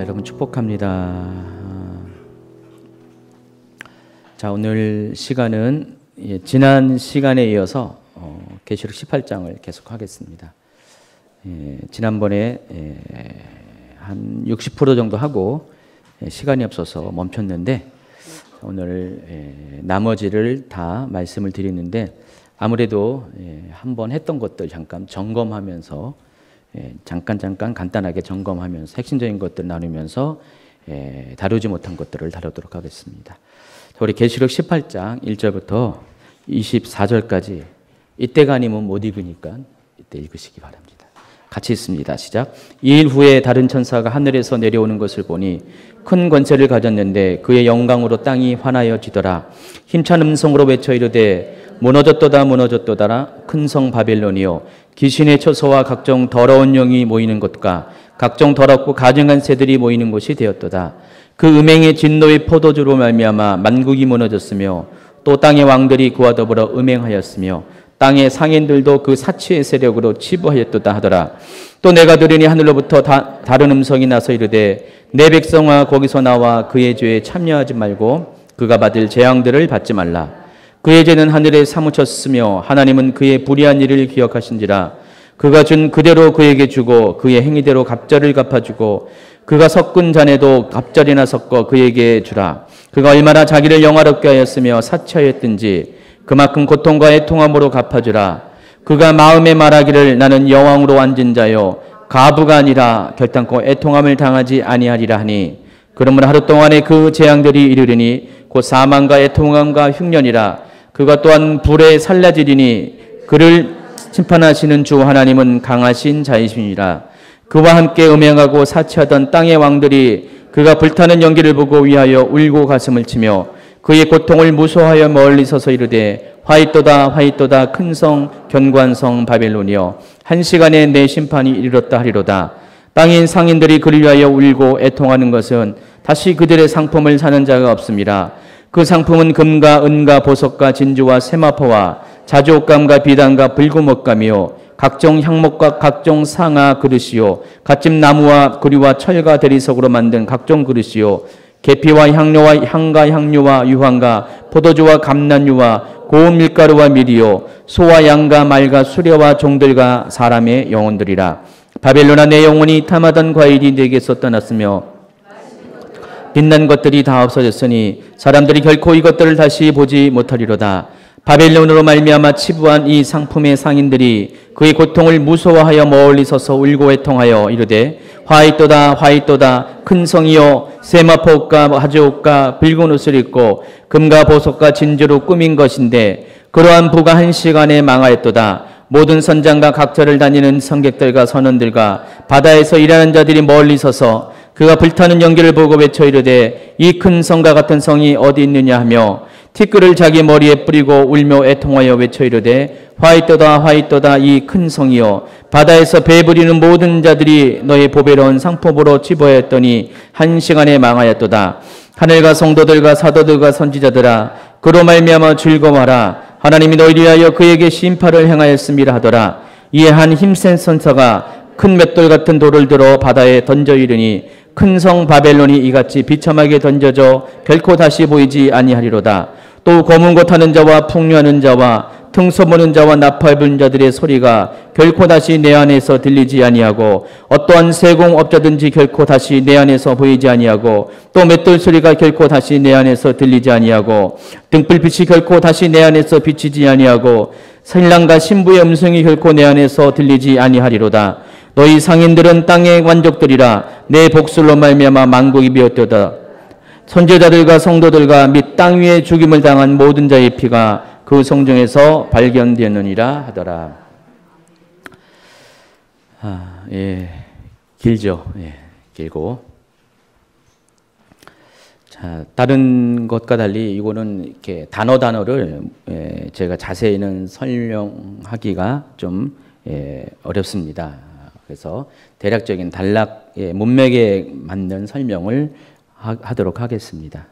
자, 여러분 축복합니다. 자, 오늘 시간은 지난 시간에 이어서 계시록 18장을 계속하겠습니다. 지난번에 한 60% 정도 하고 시간이 없어서 멈췄는데 오늘 나머지를 다 말씀을 드리는데 아무래도 한번 했던 것들 잠깐 점검하면서 잠깐 간단하게 점검하면서 핵심적인 것들 나누면서 다루지 못한 것들을 다루도록 하겠습니다. 우리 계시록 18장 1절부터 24절까지 이때가 아니면 못 읽으니까 이때 읽으시기 바랍니다. 같이 읽습니다. 시작. 2일 후에 다른 천사가 하늘에서 내려오는 것을 보니 큰 권세를 가졌는데 그의 영광으로 땅이 환하여지더라. 힘찬 음성으로 외쳐 이르되 무너졌도다 무너졌도다 큰 성 바벨론이요 귀신의 처소와 각종 더러운 영이 모이는 곳과 각종 더럽고 가증한 새들이 모이는 곳이 되었도다. 그 음행의 진노의 포도주로 말미암아 만국이 무너졌으며 또 땅의 왕들이 그와 더불어 음행하였으며 땅의 상인들도 그 사치의 세력으로 치부하였도다 하더라. 또 내가 들으니 하늘로부터 다른 음성이 나서 이르되 내 백성아 거기서 나와 그의 죄에 참여하지 말고 그가 받을 재앙들을 받지 말라. 그의 죄는 하늘에 사무쳤으며 하나님은 그의 불의한 일을 기억하신지라. 그가 준 그대로 그에게 주고 그의 행위대로 갑절을 갚아주고 그가 섞은 잔에도 갑절이나 섞어 그에게 주라. 그가 얼마나 자기를 영화롭게 하였으며 사치하였든지 그만큼 고통과 애통함으로 갚아주라. 그가 마음에 말하기를 나는 여왕으로 앉은 자요 가부가 아니라 결단코 애통함을 당하지 아니하리라 하니 그러므로 하루 동안에 그 재앙들이 이르리니 곧 사망과 애통함과 흉년이라. 그가 또한 불에 살라지리니 그를 심판하시는 주 하나님은 강하신 자이시니라. 그와 함께 음행하고 사치하던 땅의 왕들이 그가 불타는 연기를 보고 위하여 울고 가슴을 치며 그의 고통을 무서워하여 멀리 서서 이르되 화이또다 화이또다 큰 성 견고한 성 바벨론이여 한 시간에 내 심판이 이르렀다 하리로다. 땅의 상인들이 그를 위하여 울고 애통하는 것은 다시 그들의 상품을 사는 자가 없습니다. 그 상품은 금과 은과 보석과 진주와 세마포와 자주옷감과 비단과 불구목감이요 각종 향목과 각종 상아 그릇이요 갓집 나무와 구리와 철과 대리석으로 만든 각종 그릇이요 계피와 향료와 향과 향료와 유황과 포도주와 감난유와 고운 밀가루와 밀이요 소와 양과 말과 수레와 종들과 사람의 영혼들이라. 바벨론아 내 영혼이 탐하던 과일이 내게서 떠났으며 빛난 것들이 다 없어졌으니 사람들이 결코 이것들을 다시 보지 못하리로다. 바벨론으로 말미암아 치부한 이 상품의 상인들이 그의 고통을 무서워하여 멀리 서서 울고 애통하여 이르되 화이또다 화이또다 큰 성이여 세마포옷과 하즈옷과 붉은 옷을 입고 금과 보석과 진주로 꾸민 것인데 그러한 부가 한 시간에 망하였도다. 모든 선장과 각처를 다니는 성객들과 선원들과 바다에서 일하는 자들이 멀리 서서 그가 불타는 연기를 보고 외쳐 이르되 이 큰 성과 같은 성이 어디 있느냐 하며 티끌을 자기 머리에 뿌리고 울며 애통하여 외쳐 이르되 화이또다 화이또다 이 큰 성이여 바다에서 배 부리는 모든 자들이 너의 보배로운 상품으로 치부하였더니 한 시간에 망하였도다. 하늘과 성도들과 사도들과 선지자들아 그로 말미암아 즐거워하라. 하나님이 너희를 위하여 그에게 심판을 행하였음이라 하더라. 이에 한 힘센 선사가 큰 맷돌 같은 돌을 들어 바다에 던져 이르니 큰 성 바벨론이 이같이 비참하게 던져져 결코 다시 보이지 아니하리로다. 또 검은 것 하는 자와 풍류하는 자와 등서보는 자와 나팔 부는 자들의 소리가 결코 다시 내 안에서 들리지 아니하고 어떠한 세공업자든지 결코 다시 내 안에서 보이지 아니하고 또 맷돌 소리가 결코 다시 내 안에서 들리지 아니하고 등불빛이 결코 다시 내 안에서 비치지 아니하고 신랑과 신부의 음성이 결코 내 안에서 들리지 아니하리로다. 너희 상인들은 땅의 관족들이라. 내 복술로 말미암아 만국이 비었도다. 선지자들과 성도들과 및 땅 위에 죽임을 당한 모든 자의 피가 그 성중에서 발견되느니라 하더라. 길죠. 길고. 자, 다른 것과 달리 이거는 이렇게 단어를 제가 자세히는 설명하기가 좀 어렵습니다. 그래서 대략적인 단락의 문맥에 맞는 설명을 하도록 하겠습니다.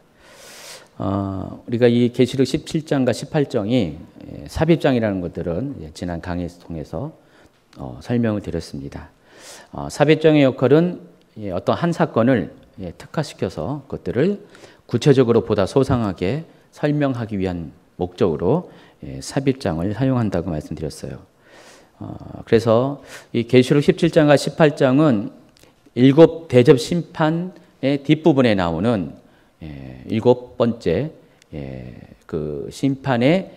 우리가 이 계시록 17장과 18장이 삽입장이라는 것들은 지난 강의를 통해서 설명을 드렸습니다. 삽입장의 역할은 어떤 한 사건을 특화시켜서 그것들을 구체적으로 보다 소상하게 설명하기 위한 목적으로 삽입장을 사용한다고 말씀드렸어요. 그래서 이 계시록 17장과 18장은 7 대접 심판의 뒷부분에 나오는 7번째 그 심판의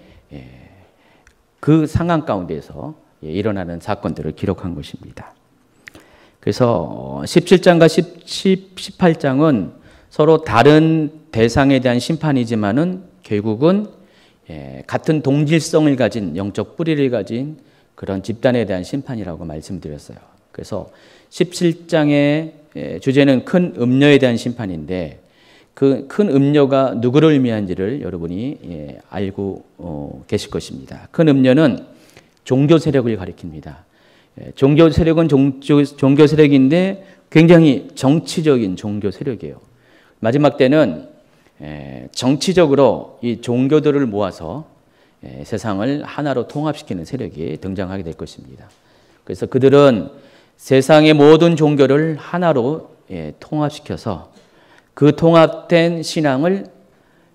그 상황 가운데에서 일어나는 사건들을 기록한 것입니다. 그래서 17장과 18장은 서로 다른 대상에 대한 심판이지만은 결국은 같은 동질성을 가진 영적 뿌리를 가진 그런 집단에 대한 심판이라고 말씀드렸어요. 그래서 17장의 주제는 큰 음녀에 대한 심판인데 그 큰 음녀가 누구를 의미하는지를 여러분이 알고 계실 것입니다. 큰 음녀는 종교 세력을 가리킵니다. 종교 세력은 종교 세력인데 굉장히 정치적인 종교 세력이에요. 마지막 때는 정치적으로 이 종교들을 모아서 세상을 하나로 통합시키는 세력이 등장하게 될 것입니다. 그래서 그들은 세상의 모든 종교를 하나로 통합시켜서 그 통합된 신앙을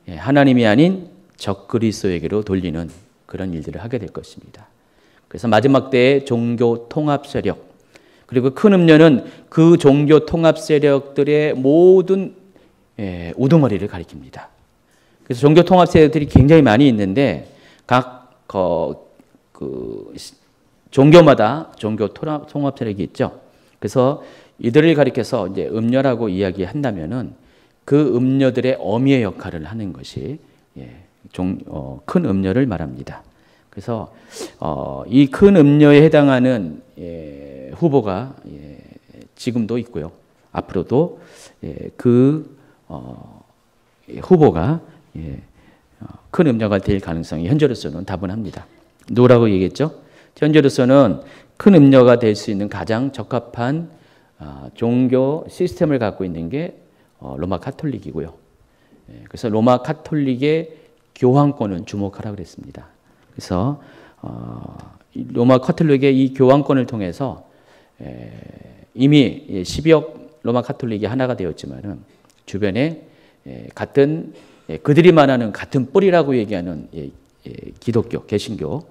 하나님이 아닌 적그리스도에게로 돌리는 그런 일들을 하게 될 것입니다. 그래서 마지막 때의 종교 통합 세력, 그리고 큰 음녀는 그 종교 통합 세력들의 모든 우두머리를 가리킵니다. 그래서 종교 통합 세력들이 굉장히 많이 있는데 각 종교마다 종교 통합 세력이 있죠. 그래서 이들을 가리켜서 이제 음녀라고 이야기한다면은 그 음녀들의 어미의 역할을 하는 것이 큰 음녀를 말합니다. 그래서 이 큰 음녀에 해당하는 후보가 지금도 있고요. 앞으로도 그 후보가 큰 음녀가 될 가능성이 현재로서는 다분합니다. 누구라고 얘기했죠? 현재로서는 큰 음녀가 될 수 있는 가장 적합한 종교 시스템을 갖고 있는 게 로마 카톨릭이고요. 그래서 로마 카톨릭의 교황권을 주목하라 그랬습니다. 그래서 로마 카톨릭의 이 교황권을 통해서 이미 12억 로마 카톨릭이 하나가 되었지만은 주변에 같은 그들이 말하는 같은 뿌리라고 얘기하는 기독교, 개신교,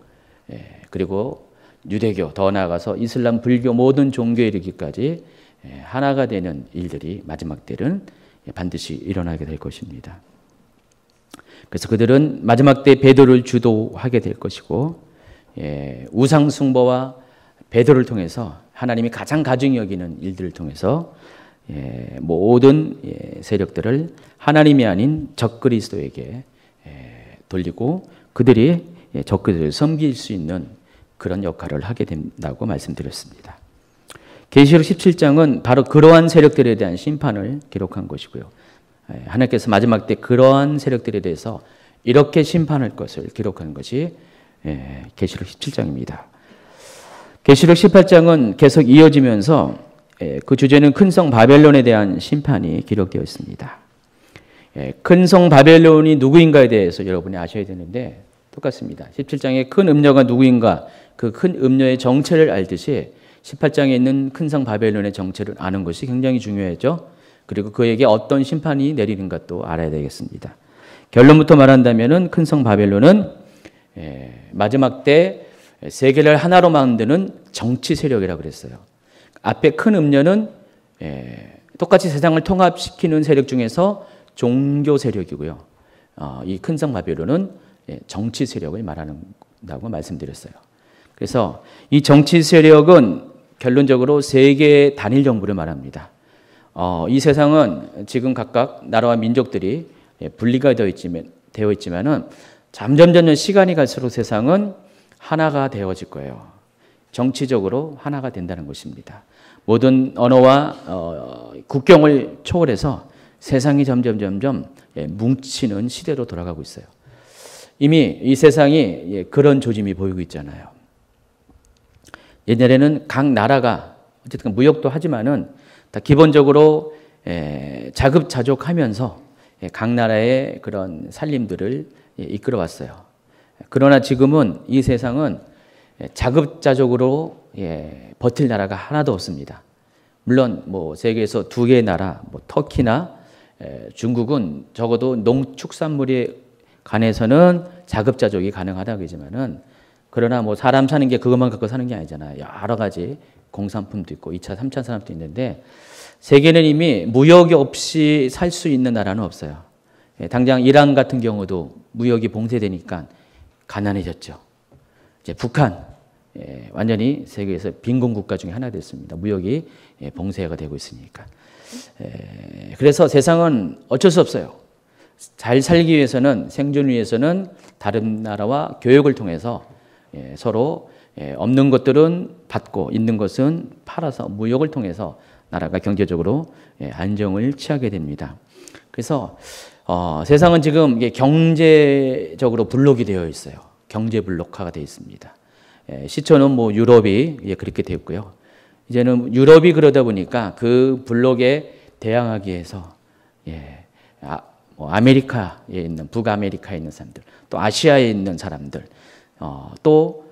그리고 유대교, 더 나아가서 이슬람, 불교 모든 종교에 이르기까지 하나가 되는 일들이 마지막 때는 반드시 일어나게 될 것입니다. 그래서 그들은 마지막 때 배도를 주도하게 될 것이고 우상 숭배와 배도를 통해서 하나님이 가장 가증히 여기는 일들을 통해서 모든 세력들을 하나님이 아닌 적그리스도에게 돌리고 그들이 적그리스도를 섬길 수 있는 그런 역할을 하게 된다고 말씀드렸습니다. 계시록 17장은 바로 그러한 세력들에 대한 심판을 기록한 것이고요. 하나님께서 마지막 때 그러한 세력들에 대해서 이렇게 심판할 것을 기록한 것이 계시록 17장입니다. 계시록 18장은 계속 이어지면서 그 주제는 큰 성 바벨론에 대한 심판이 기록되어 있습니다. 큰 성 바벨론이 누구인가에 대해서 여러분이 아셔야 되는데 똑같습니다. 17장의 큰 음녀가 누구인가, 그 큰 음녀의 정체를 알듯이 18장에 있는 큰 성 바벨론의 정체를 아는 것이 굉장히 중요하죠. 그리고 그에게 어떤 심판이 내리는가 또 알아야 되겠습니다. 결론부터 말한다면 큰 성 바벨론은 마지막 때 세계를 하나로 만드는 정치 세력이라고 그랬어요. 앞에 큰 음녀는 똑같이 세상을 통합시키는 세력 중에서 종교 세력이고요. 이 큰 성 바벨론은 정치 세력을 말한다고 말씀드렸어요. 그래서 이 정치 세력은 결론적으로 세계 단일 정부를 말합니다. 이 세상은 지금 각각 나라와 민족들이 분리가 되어 있지만은 점점 시간이 갈수록 세상은 하나가 되어질 거예요. 정치적으로 하나가 된다는 것입니다. 모든 언어와 국경을 초월해서 세상이 점점 뭉치는 시대로 돌아가고 있어요. 이미 이 세상이 그런 조짐이 보이고 있잖아요. 옛날에는 각 나라가 어쨌든 무역도 하지만은 다 기본적으로 자급자족하면서 각 나라의 그런 살림들을 이끌어 왔어요. 그러나 지금은 이 세상은 자급자족으로 버틸 나라가 하나도 없습니다. 물론 뭐 세계에서 두 개의 나라, 뭐 터키나 중국은 적어도 농축산물에 관해서는 자급자족이 가능하다고 하지만은, 그러나 뭐 사람 사는 게 그것만 갖고 사는 게 아니잖아요. 여러 가지 공산품도 있고 2차, 3차 산업도 있는데, 세계는 이미 무역이 없이 살 수 있는 나라는 없어요. 당장 이란 같은 경우도 무역이 봉쇄되니까 가난해졌죠. 이제 북한, 완전히 세계에서 빈곤 국가 중에 하나 됐습니다. 무역이 봉쇄가 되고 있으니까. 그래서 세상은 어쩔 수 없어요. 잘 살기 위해서는, 생존을 위해서는 다른 나라와 교역을 통해서 서로 없는 것들은 받고 있는 것은 팔아서 무역을 통해서 나라가 경제적으로 안정을 취하게 됩니다. 그래서 세상은 지금 경제적으로 블록이 되어 있어요. 경제 블록화가 되어 있습니다. 시초는 뭐 유럽이 그렇게 되었고요. 이제는 유럽이 그러다 보니까 그 블록에 대항하기 위해서 뭐 아메리카에 있는, 북아메리카에 있는 사람들, 또 아시아에 있는 사람들, 또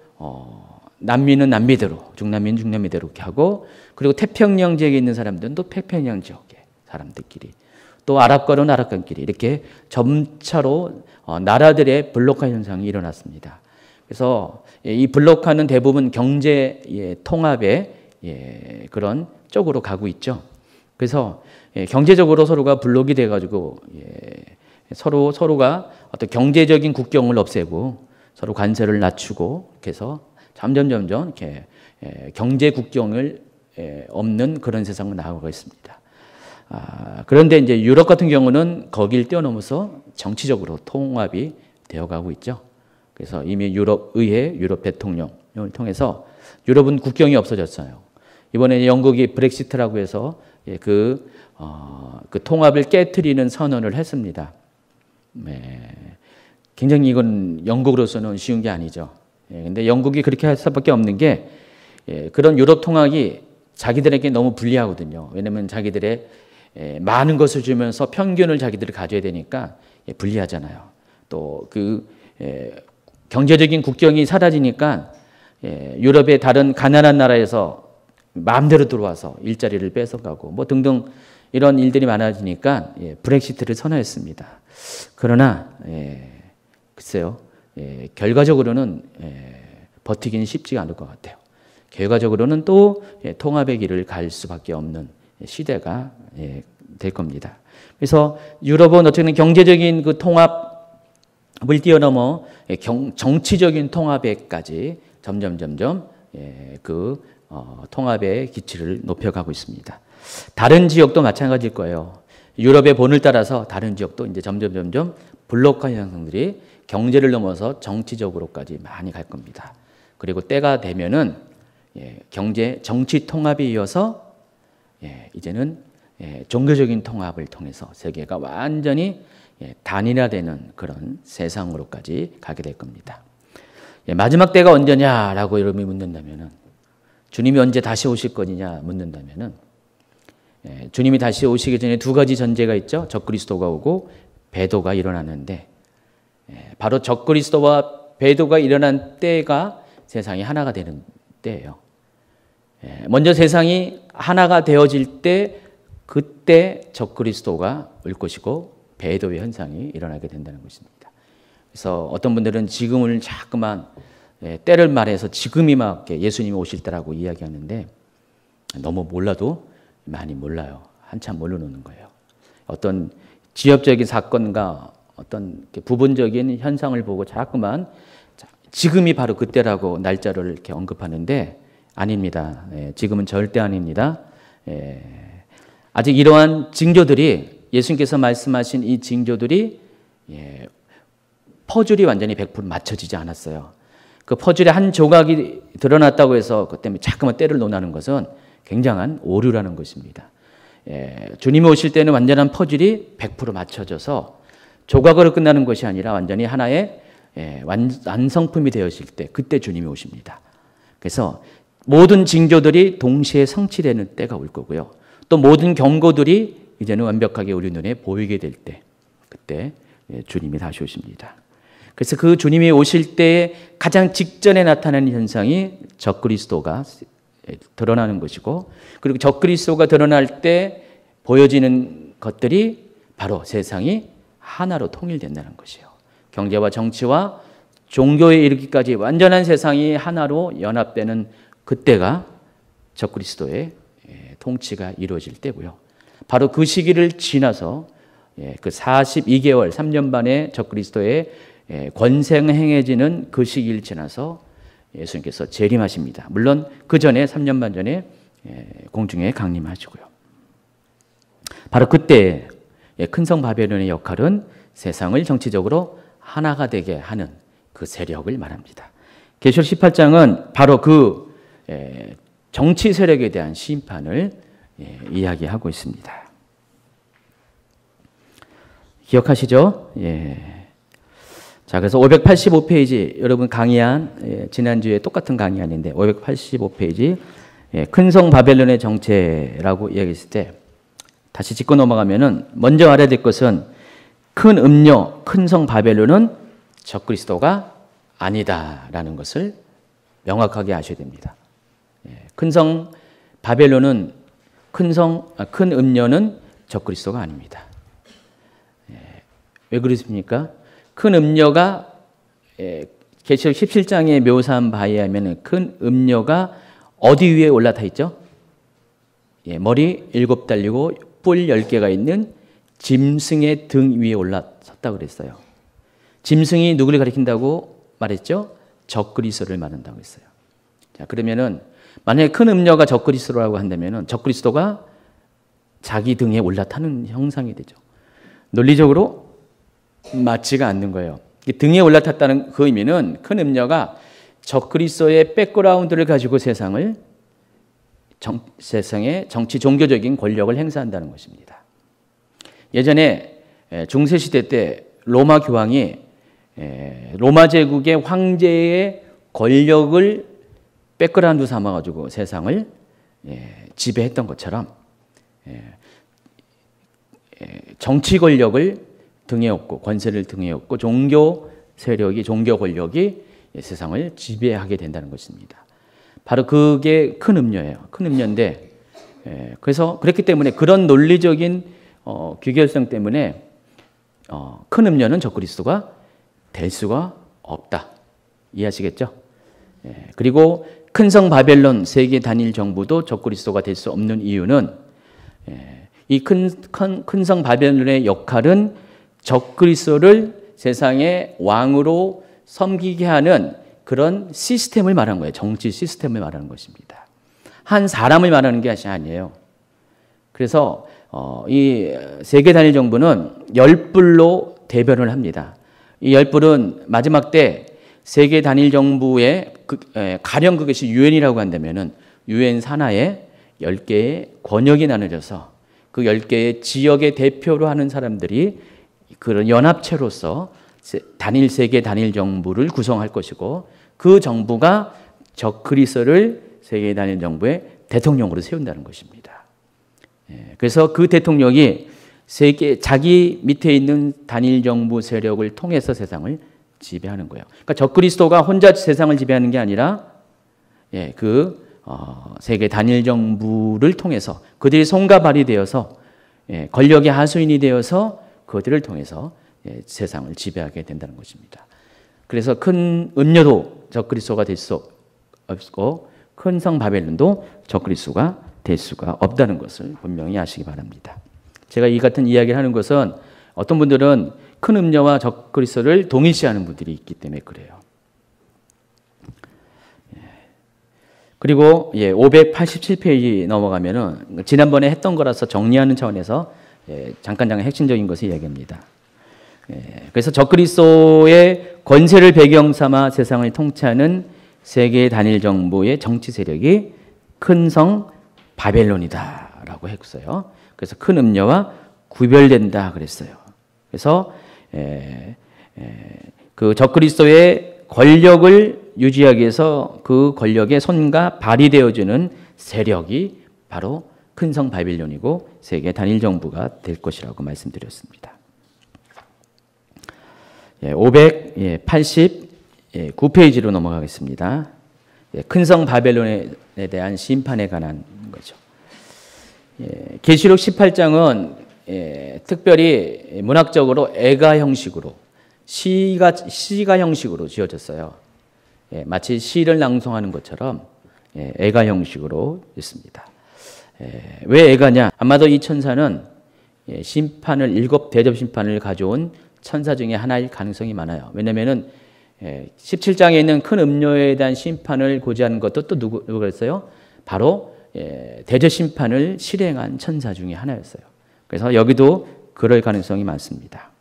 남미는 남미대로, 중남미는 중남미대로 이렇게 하고, 그리고 태평양 지역에 있는 사람들은 또 태평양 지역의 사람들끼리, 또 아랍과는 아랍과끼리 이렇게 점차로 나라들의 블록화 현상이 일어났습니다. 그래서 이 블록화는 대부분 경제 통합의 그런 쪽으로 가고 있죠. 그래서 경제적으로 서로가 블록이 돼가지고 서로가 어떤 경제적인 국경을 없애고 서로 관세를 낮추고, 이렇게 해서 점점 이렇게 경제 국경을 없는 그런 세상으로 나아가고 있습니다. 그런데 이제 유럽 같은 경우는 거길 뛰어넘어서 정치적으로 통합이 되어가고 있죠. 그래서 이미 유럽 의회, 유럽 대통령을 통해서 유럽은 국경이 없어졌어요. 이번에 영국이 브렉시트라고 해서 그 통합을 깨트리는 선언을 했습니다. 굉장히 이건 영국으로서는 쉬운 게 아니죠. 근데 영국이 그렇게 할 수밖에 없는 게, 그런 유럽 통합이 자기들에게 너무 불리하거든요. 왜냐하면 자기들의 많은 것을 주면서 평균을 자기들이 가져야 되니까 불리하잖아요. 또 그 경제적인 국경이 사라지니까 유럽의 다른 가난한 나라에서 마음대로 들어와서 일자리를 뺏어가고 뭐 등등 이런 일들이 많아지니까 브렉시트를 선언했습니다. 그러나 글쎄요, 결과적으로는 버티기는 쉽지가 않을 것 같아요. 결과적으로는 또 통합의 길을 갈 수밖에 없는 시대가 될 겁니다. 그래서 유럽은 어쨌든 경제적인 그 통합을 뛰어넘어 정치적인 통합에까지 점점 그 통합의 기치를 높여가고 있습니다. 다른 지역도 마찬가지일 거예요. 유럽의 본을 따라서 다른 지역도 이제 점점 블록화 현상들이 경제를 넘어서 정치적으로까지 많이 갈 겁니다. 그리고 때가 되면은 정치 통합에 이어서 이제는 종교적인 통합을 통해서 세계가 완전히 단일화되는 그런 세상으로까지 가게 될 겁니다. 마지막 때가 언제냐라고 여러분이 묻는다면은, 주님이 언제 다시 오실 거냐 묻는다면은, 주님이 다시 오시기 전에 두 가지 전제가 있죠. 적그리스도가 오고 배도가 일어나는데, 바로 적그리스도와 배도가 일어난 때가 세상이 하나가 되는 때예요. 먼저 세상이 하나가 되어질 때, 그때 적그리스도가 올 것이고 배도의 현상이 일어나게 된다는 것입니다. 그래서 어떤 분들은 지금을 자꾸만 때를 말해서 지금이 막 예수님이 오실 때라고 이야기하는데, 너무 몰라도 많이 몰라요. 한참 모르는 거예요. 어떤 지엽적인 사건과 어떤 부분적인 현상을 보고 자꾸만 지금이 바로 그때라고 날짜를 이렇게 언급하는데, 아닙니다. 지금은 절대 아닙니다. 아직 이러한 징조들이, 예수님께서 말씀하신 이 징조들이 퍼즐이 완전히 100% 맞춰지지 않았어요. 그 퍼즐의 한 조각이 드러났다고 해서 그 때문에 자꾸만 때를 논하는 것은 굉장한 오류라는 것입니다. 주님이 오실 때는 완전한 퍼즐이 100% 맞춰져서 조각으로 끝나는 것이 아니라 완전히 하나의 완성품이 되어질 때, 그때 주님이 오십니다. 그래서 모든 징조들이 동시에 성취되는 때가 올 거고요. 또 모든 경고들이 이제는 완벽하게 우리 눈에 보이게 될 때, 그때 주님이 다시 오십니다. 그래서 그 주님이 오실 때 가장 직전에 나타나는 현상이 적그리스도가 드러나는 것이고, 그리고 적그리스도가 드러날 때 보여지는 것들이 바로 세상이 하나로 통일된다는 것이에요. 경제와 정치와 종교에 이르기까지 완전한 세상이 하나로 연합되는 그때가 적그리스도의 통치가 이루어질 때고요. 바로 그 시기를 지나서 그 42개월 3년 반의 적그리스도의 권세가 행해지는 그 시기를 지나서 예수님께서 재림하십니다. 물론 그 전에 3년 반 전에 공중에 강림하시고요. 바로 그때 큰 성 바벨론의 역할은 세상을 정치적으로 하나가 되게 하는 그 세력을 말합니다. 계시록 18장은 바로 그 정치 세력에 대한 심판을 이야기하고 있습니다. 기억하시죠? 자, 그래서 585페이지 여러분 강의한 지난주에 똑같은 강의안인데 585페이지 큰 성 바벨론의 정체라고 이야기했을 때 다시 짚고 넘어가면은 먼저 알아야 될 것은 큰 음료, 큰 성 바벨론은 적그리스도가 아니다라는 것을 명확하게 아셔야 됩니다. 큰 성 바벨론은 큰 음료는 적그리스도가 아닙니다. 왜 그렇습니까? 큰 음료가 계시록 17장에 묘사한 바에 의하면 큰 음료가 어디 위에 올라타 있죠? 머리 7 달리고 뿔 10개가 있는 짐승의 등 위에 올라섰다 그랬어요. 짐승이 누구를 가리킨다고 말했죠? 적그리스도를 말한다고 했어요. 자, 그러면은 만약에 큰 음료가 적그리스도라고 한다면은 적그리스도가 자기 등에 올라타는 형상이 되죠. 논리적으로 맞지가 않는 거예요. 등에 올라탔다는 그 의미는 큰 음료가 적그리스도의 백그라운드를 가지고 세상의 정치 종교적인 권력을 행사한다는 것입니다. 예전에 중세시대 때 로마 교황이 로마 제국의 황제의 권력을 백그라운드 삼아가지고 세상을 지배했던 것처럼 정치 권력을 등에 업고 권세를 등에 업고 종교 세력이 종교 권력이 세상을 지배하게 된다는 것입니다. 바로 그게 큰 음료예요. 큰 음료인데 그래서 그렇기 때문에 그런 논리적인 규결성 때문에 큰 음료는 적그리스도가 될 수가 없다. 이해하시겠죠? 그리고 큰 성 바벨론 세계 단일 정부도 적그리스도가 될 수 없는 이유는 이 큰 성 바벨론의 역할은 적그리스도를 세상의 왕으로 섬기게 하는 그런 시스템을 말하는 거예요. 정치 시스템을 말하는 것입니다. 한 사람을 말하는 게 아니에요. 그래서 이 세계 단일 정부는 10불로 대변을 합니다. 이 10불은 마지막 때 세계 단일 정부의 가령 그것이 유엔이라고 한다면은 유엔 산하에 10개의 권역이 나눠져서 그 10개의 지역의 대표로 하는 사람들이 그런 연합체로서 단일 세계 단일 정부를 구성할 것이고 그 정부가 적그리스도를 세계 단일 정부의 대통령으로 세운다는 것입니다. 그래서 그 대통령이 자기 밑에 있는 단일 정부 세력을 통해서 세상을 지배하는 거예요. 그러니까 적그리스도가 혼자 세상을 지배하는 게 아니라 세계 단일 정부를 통해서 그들이 손과 발이 되어서 권력의 하수인이 되어서 그들을 통해서 세상을 지배하게 된다는 것입니다. 그래서 큰 음료도 적그리스도가 될 수 없고 큰 성 바벨론도 적그리스도가 될 수가 없다는 것을 분명히 아시기 바랍니다. 제가 이 같은 이야기를 하는 것은 어떤 분들은 큰 음료와 적그리스도를 동일시하는 분들이 있기 때문에 그래요. 그리고 587페이지 넘어가면은 지난번에 했던 거라서 정리하는 차원에서 잠깐 핵심적인 것을 이야기합니다. 그래서 적그리스도의 권세를 배경 삼아 세상을 통치하는 세계 단일 정부의 정치 세력이 큰 성 바벨론이다라고 했어요. 그래서 큰 음료와 구별된다 그랬어요. 그래서 그 적그리스도의 권력을 유지하기 위해서 그 권력의 손과 발이 되어주는 세력이 바로 큰 성 바벨론이고 세계 단일 정부가 될 것이라고 말씀드렸습니다. 589페이지로 넘어가겠습니다. 큰성 바벨론에 대한 심판에 관한 거죠. 계시록 18장은 특별히 문학적으로 애가 형식으로 시가 형식으로 지어졌어요. 마치 시를 낭송하는 것처럼 애가 형식으로 있습니다. 왜 애가냐? 아마도 이 천사는 심판을 7 대접 심판을 가져온 천사 중에 하나일 가능성이 많아요. 왜냐하면은 17장에 있는 큰 음료에 대한 심판을 고지하는 것도 또 누가 했어요? 바로 대접 심판을 실행한 천사 중에 하나였어요. 그래서 여기도 그럴 가능성이 많습니다.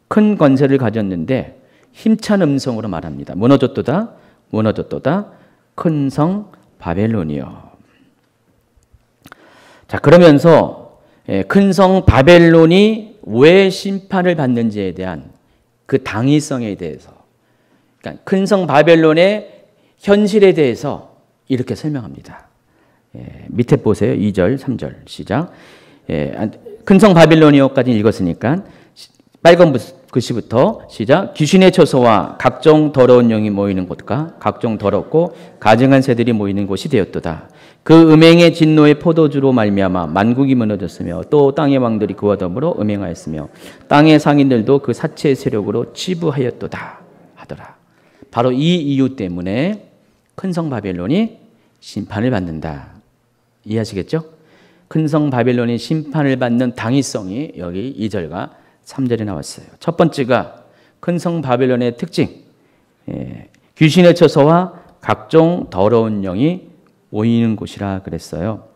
큰 권세를 가졌는데 힘찬 음성으로 말합니다. 무너졌도다, 무너졌도다, 큰 성 바벨론이요. 자, 그러면서 큰 성 바벨론이 왜 심판을 받는지에 대한 그 당위성에 대해서, 그러니까 큰 성 바벨론의 현실에 대해서 이렇게 설명합니다. 밑에 보세요. 2절, 3절 시작. 큰 성 바빌로니오까지 읽었으니까 빨간 글씨부터 시작. 귀신의 처소와 각종 더러운 영이 모이는 곳과 각종 더럽고 가증한 새들이 모이는 곳이 되었도다. 그 음행의 진노의 포도주로 말미암아 만국이 무너졌으며 또 땅의 왕들이 그와 더불어 음행하였으며 땅의 상인들도 그 사체의 세력으로 치부하였도다 하더라. 바로 이 이유 때문에 큰 성 바벨론이 심판을 받는다. 이해하시겠죠? 큰 성 바벨론이 심판을 받는 당위성이 여기 2절과 3절에 나왔어요. 첫 번째가 큰 성 바벨론의 특징, 귀신의 처소와 각종 더러운 영이 모이는 곳이라 그랬어요.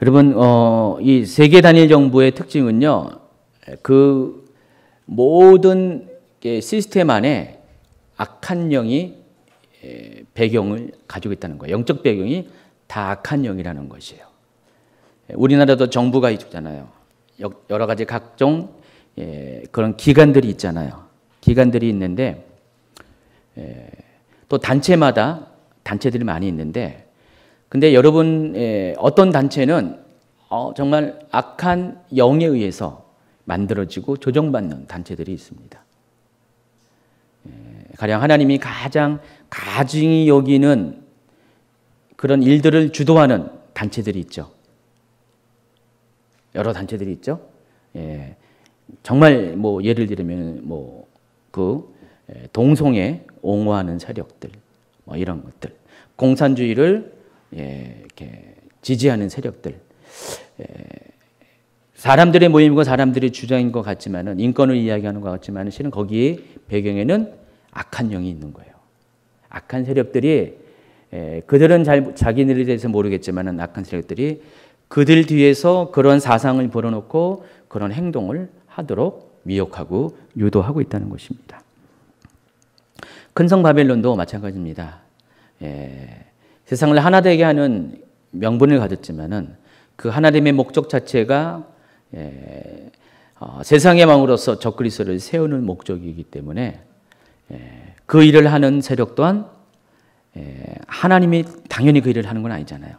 여러분, 이 세계 단일 정부의 특징은요, 그 모든 시스템 안에 악한 영이 배경을 가지고 있다는 거예요. 영적 배경이 다 악한 영이라는 것이에요. 우리나라도 정부가 있잖아요. 여러 가지 각종 그런 기관들이 있잖아요. 기관들이 있는데 또 단체마다 단체들이 많이 있는데, 근데 여러분 어떤 단체는 정말 악한 영에 의해서 만들어지고 조정받는 단체들이 있습니다. 가령 하나님이 가장 가증히 여기는 그런 일들을 주도하는 단체들이 있죠. 여러 단체들이 있죠. 정말 뭐 예를 들면 뭐 그 동성애 옹호하는 세력들, 뭐 이런 것들, 공산주의를 이렇게 지지하는 세력들, 사람들의 모임과 사람들의 주장인 것 같지만은, 인권을 이야기하는 것 같지만은 실은 거기에 배경에는 악한 영이 있는 거예요. 악한 세력들이 그들은 잘 자기네들에 대해서 모르겠지만은 악한 세력들이 그들 뒤에서 그런 사상을 벌어놓고 그런 행동을 하도록 미혹하고 유도하고 있다는 것입니다. 큰 성 바벨론도 마찬가지입니다. 세상을 하나 되게 하는 명분을 가졌지만은 그 하나님의 목적 자체가 세상의 왕으로서 적그리스도를 세우는 목적이기 때문에 그 일을 하는 세력 또한 하나님이 당연히 그 일을 하는 건 아니잖아요.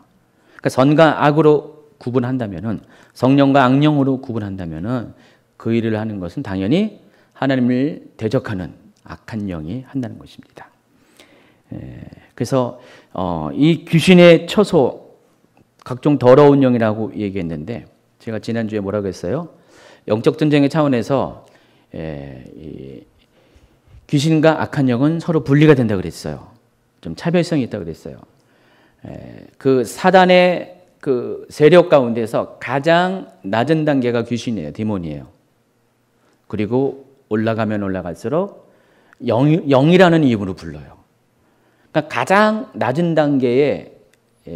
그러니까 선과 악으로 구분한다면은, 성령과 악령으로 구분한다면은 그 일을 하는 것은 당연히 하나님을 대적하는 악한 영이 한다는 것입니다. 그래서 이 귀신의 처소, 각종 더러운 영이라고 얘기했는데, 제가 지난주에 뭐라고 했어요? 영적 전쟁의 차원에서 귀신과 악한 영은 서로 분리가 된다 그랬어요. 좀 차별성이 있다 그랬어요. 그 사단의 그 세력 가운데서 가장 낮은 단계가 귀신이에요. 디몬이에요. 그리고 올라가면 올라갈수록 영이라는 이름으로 불러요. 그러니까 가장 낮은 단계의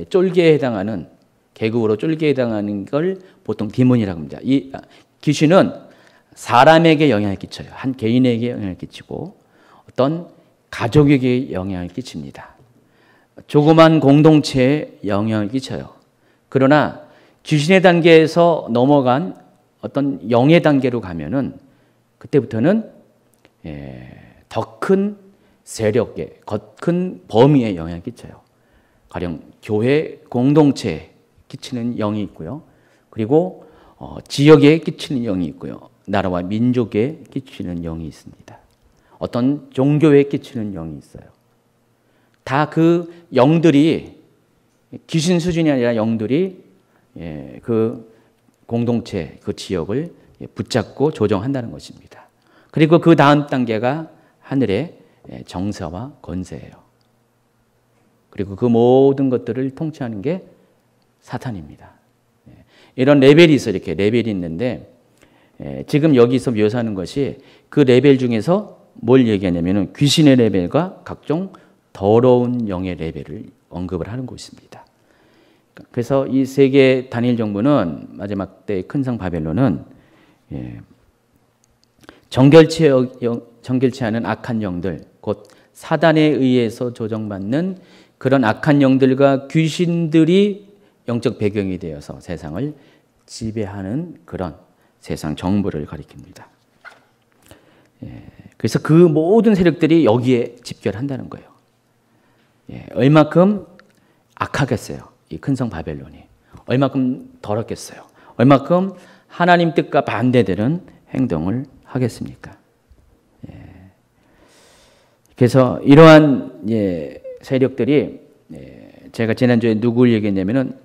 쫄개에 해당하는, 계급으로 쫄개에 해당하는 걸 보통 디몬이라고 합니다. 이 귀신은 사람에게 영향을 끼쳐요. 한 개인에게 영향을 끼치고 어떤 가족에게 영향을 끼칩니다. 조그만 공동체에 영향을 끼쳐요. 그러나 귀신의 단계에서 넘어간 어떤 영의 단계로 가면은 그때부터는 더 큰 세력에, 더 큰 범위에 영향을 끼쳐요. 가령 교회 공동체에 끼치는 영이 있고요. 그리고 지역에 끼치는 영이 있고요. 나라와 민족에 끼치는 영이 있습니다. 어떤 종교에 끼치는 영이 있어요. 다 그 영들이 귀신 수준이 아니라 영들이 그 공동체, 그 지역을 붙잡고 조정한다는 것입니다. 그리고 그 다음 단계가 하늘의 정사와 권세예요. 그리고 그 모든 것들을 통치하는 게 사탄입니다. 이런 레벨이 있어요. 이렇게 레벨이 있는데 지금 여기서 묘사하는 것이 그 레벨 중에서 뭘 얘기하냐면 귀신의 레벨과 각종 더러운 영의 레벨을 언급을 하는 것입니다. 그래서 이 세계 단일 정부는 마지막 때 큰 성 바벨론은 정결치 않은 악한 영들, 곧 사단에 의해서 조정받는 그런 악한 영들과 귀신들이 영적 배경이 되어서 세상을 지배하는 그런 세상 정부를 가리킵니다. 그래서 그 모든 세력들이 여기에 집결한다는 거예요. 얼마큼 악하겠어요. 이 큰 성 바벨론이. 얼마큼 더럽겠어요. 얼마큼 하나님 뜻과 반대되는 행동을 하겠습니까? 그래서 이러한 세력들이 제가 지난주에 누구를 얘기했냐면은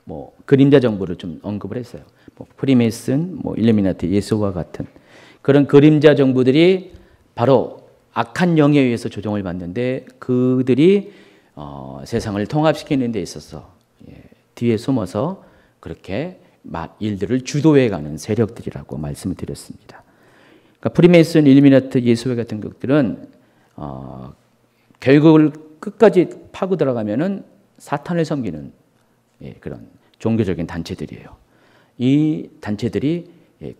뭐 그림자 정부를 좀 언급을 했어요. 뭐 프리메이슨, 뭐 일루미나티, 예수와 같은 그런 그림자 정부들이 바로 악한 영에 의해서 조종을 받는데 그들이 세상을 통합시키는 데 있어서 뒤에 숨어서 그렇게 일들을 주도해가는 세력들이라고 말씀을 드렸습니다. 그러니까 프리메이슨, 일루미나티, 예수와 같은 것들은 결국을 끝까지 파고 들어가면은 사탄을 섬기는 그런 종교적인 단체들이에요. 이 단체들이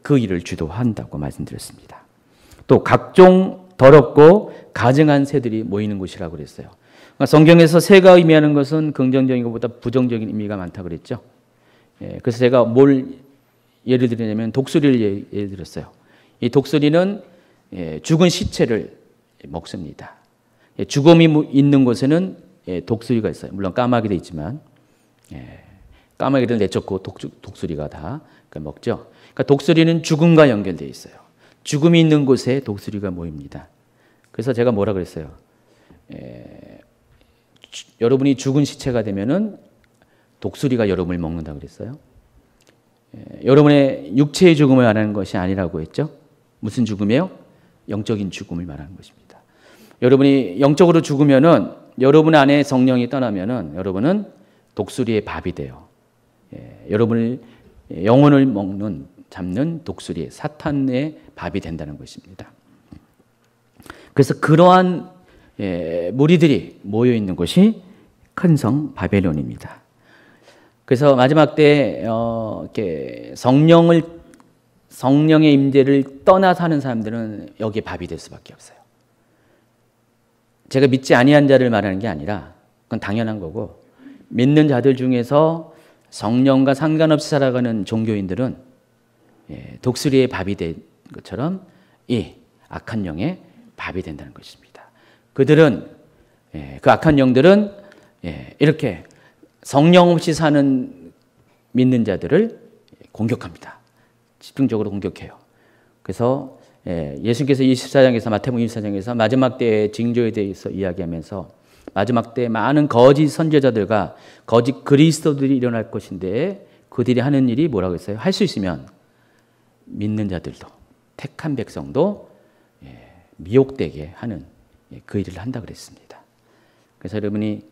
그 일을 주도한다고 말씀드렸습니다. 또 각종 더럽고 가증한 새들이 모이는 곳이라고 그랬어요. 그러니까 성경에서 새가 의미하는 것은 긍정적인 것보다 부정적인 의미가 많다고 그랬죠. 그래서 제가 뭘 예를 들냐면 독수리를 예를 들었어요. 이 독수리는 죽은 시체를 먹습니다. 죽음이 있는 곳에는 독수리가 있어요. 물론 까마귀도 있지만 까마귀를 내쫓고 독수리가 다 먹죠. 그러니까 독수리는 죽음과 연결되어 있어요. 죽음이 있는 곳에 독수리가 모입니다. 그래서 제가 뭐라 그랬어요? 여러분이 죽은 시체가 되면은 독수리가 여러분을 먹는다고 그랬어요. 여러분의 육체의 죽음을 말하는 것이 아니라고 했죠. 무슨 죽음이에요? 영적인 죽음을 말하는 것입니다. 여러분이 영적으로 죽으면은 여러분 안에 성령이 떠나면은 여러분은 독수리의 밥이 돼요. 여러분을 영혼을 잡는 독수리, 사탄의 밥이 된다는 것입니다. 그래서 그러한 무리들이 모여 있는 곳이 큰 성 바벨론입니다. 그래서 마지막 때 이렇게 성령의 임재를 떠나 사는 사람들은 여기에 밥이 될 수밖에 없어요. 제가 믿지 아니한 자를 말하는 게 아니라 그건 당연한 거고 믿는 자들 중에서 성령과 상관없이 살아가는 종교인들은 독수리의 밥이 된 것처럼 이 악한 영의 밥이 된다는 것입니다. 그들은 그 악한 영들은 이렇게 성령 없이 사는 믿는 자들을 공격합니다. 집중적으로 공격해요. 그래서 예수님께서 24장에서 마태복음 24장에서 마지막 때의 징조에 대해서 이야기하면서 마지막 때 많은 거짓 선지자들과 거짓 그리스도들이 일어날 것인데 그들이 하는 일이 뭐라고 했어요? 할 수 있으면 믿는 자들도 택한 백성도 미혹되게 하는 그 일을 한다 그랬습니다. 그래서 여러분이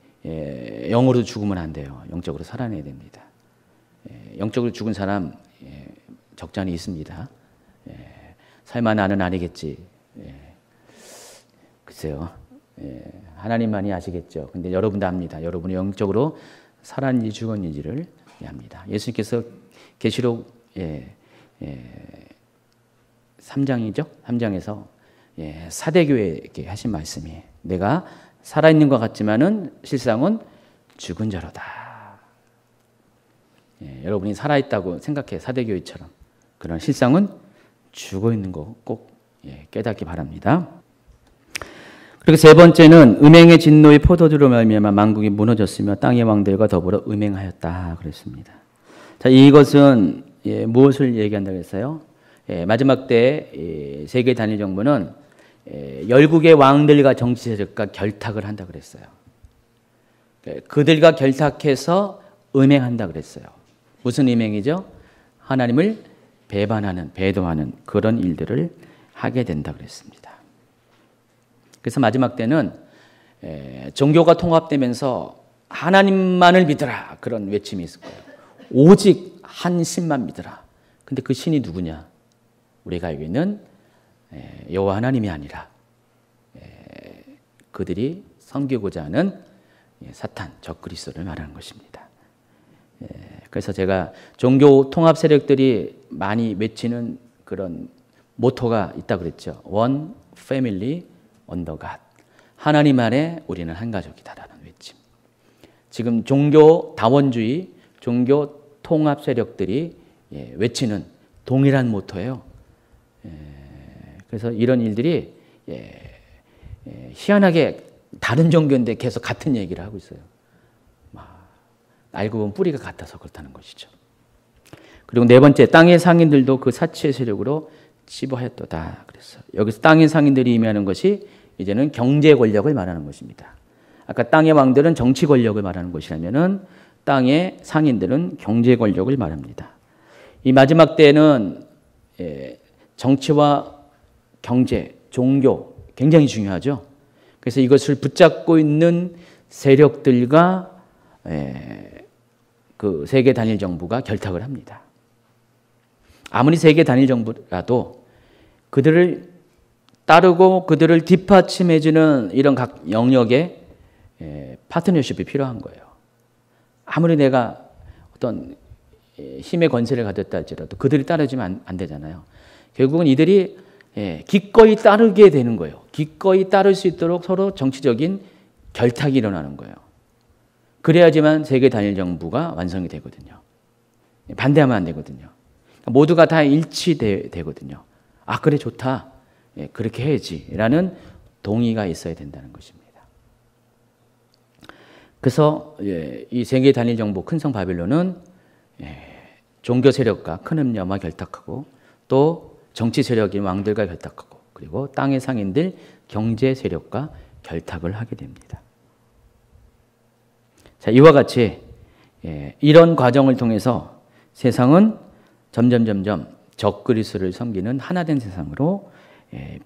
영으로 죽으면 안 돼요. 영적으로 살아내야 됩니다. 영적으로 죽은 사람 적잖이 있습니다. 설마 나는 아니겠지. 글쎄요. 하나님만이 아시겠죠. 근데 여러분도 압니다. 여러분이 영적으로 살았는지 죽었는지를 압니다. 예수님께서 계시록 3장이죠. 3장에서 사대교회에게 하신 말씀이 내가 살아있는 것 같지만은 실상은 죽은 자로다. 여러분이 살아있다고 생각해 사대교회처럼. 그런 실상은 죽어있는 거 꼭 깨닫기 바랍니다. 그리고 세 번째는 음행의 진노의 포도주로 말미암아 만국이 무너졌으며 땅의 왕들과 더불어 음행하였다 그랬습니다. 자, 이것은 무엇을 얘기한다고 했어요? 마지막 때 세계 단일 정부는 열국의 왕들과 정치 세력과 결탁을 한다 그랬어요. 그들과 결탁해서 음행한다 그랬어요. 무슨 음행이죠? 하나님을 배반하는, 배도하는 그런 일들을 하게 된다 그랬습니다. 그래서 마지막 때는 종교가 통합되면서 하나님만을 믿으라 그런 외침이 있을 거예요. 오직 한 신만 믿으라. 근데 그 신이 누구냐? 우리가 알고 있는 여호와 하나님이 아니라 그들이 섬기고자 하는 사탄, 적그리스도를 말하는 것입니다. 그래서 제가 종교 통합 세력들이 많이 외치는 그런 모토가 있다 그랬죠. One family under God. 하나님 안에 우리는 한 가족이다라는 외침. 지금 종교 다원주의, 종교 통합 세력들이 외치는 동일한 모토예요. 그래서 이런 일들이 희한하게 다른 종교인데 계속 같은 얘기를 하고 있어요. 알고 보면 뿌리가 같아서 그렇다는 것이죠. 그리고 네 번째, 땅의 상인들도 그 사치의 세력으로 치부하였도다 그랬어요. 여기서 땅의 상인들이 의미하는 것이 이제는 경제 권력을 말하는 것입니다. 아까 땅의 왕들은 정치 권력을 말하는 것이라면은 땅의 상인들은 경제 권력을 말합니다. 이 마지막 때는 정치와 경제, 종교 굉장히 중요하죠. 그래서 이것을 붙잡고 있는 세력들과 그 세계 단일 정부가 결탁을 합니다. 아무리 세계 단일 정부라도 그들을 따르고 그들을 뒷받침해주는 이런 각 영역의 파트너십이 필요한 거예요. 아무리 내가 어떤 힘의 권세를 가졌다 할지라도 그들이 따르지면 안 되잖아요. 결국은 이들이 기꺼이 따르게 되는 거예요. 기꺼이 따를 수 있도록 서로 정치적인 결탁이 일어나는 거예요. 그래야지만 세계 단일 정부가 완성이 되거든요. 반대하면 안 되거든요. 모두가 다 일치되거든요. 아, 그래, 좋다. 그렇게 해야지. 라는 동의가 있어야 된다는 것입니다. 그래서 이 세계 단일 정부 큰성 바빌론은 종교 세력과 큰 음녀와 결탁하고 또 정치 세력인 왕들과 결탁하고 그리고 땅의 상인들 경제 세력과 결탁을 하게 됩니다. 자, 이와 같이 이런 과정을 통해서 세상은 점점 적그리스도를 섬기는 하나된 세상으로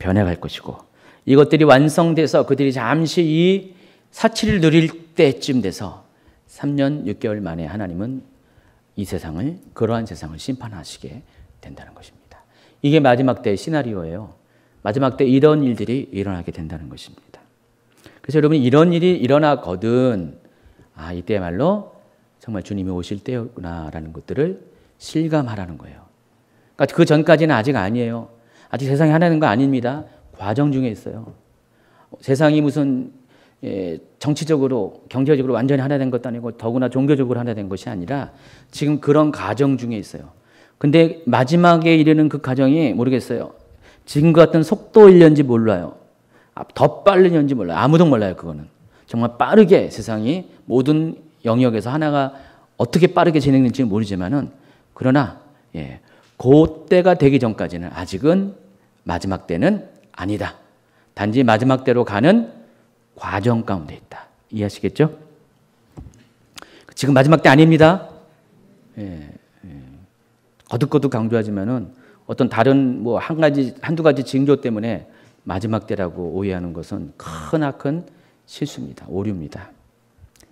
변해갈 것이고 이것들이 완성돼서 그들이 잠시 이 사치를 누릴 때쯤 돼서 3년 6개월 만에 하나님은 이 세상을 그러한 세상을 심판하시게 된다는 것입니다. 이게 마지막 때의 시나리오예요. 마지막 때 이런 일들이 일어나게 된다는 것입니다. 그래서 여러분 이런 일이 일어나거든 아, 이때야말로 정말 주님이 오실 때였구나라는 것들을 실감하라는 거예요. 그러니까 그 전까지는 아직 아니에요. 아직 세상이 하나된 거 아닙니다. 과정 중에 있어요. 세상이 무슨 정치적으로 경제적으로 완전히 하나된 것도 아니고 더구나 종교적으로 하나된 것이 아니라 지금 그런 과정 중에 있어요. 근데 마지막에 이르는 그 과정이 모르겠어요. 지금 같은 속도일련지 몰라요. 더 빠르련지 몰라요. 아무도 몰라요. 그거는. 정말 빠르게 세상이 모든 영역에서 하나가 어떻게 빠르게 진행될지 모르지만은 그러나 그때가 되기 전까지는 아직은 마지막 때는 아니다. 단지 마지막 때로 가는 과정 가운데 있다. 이해하시겠죠? 지금 마지막 때 아닙니다. 거듭거듭 강조하지만은 어떤 다른 뭐 한두 가지 징조 때문에 마지막 때라고 오해하는 것은 크나큰 실수입니다. 오류입니다.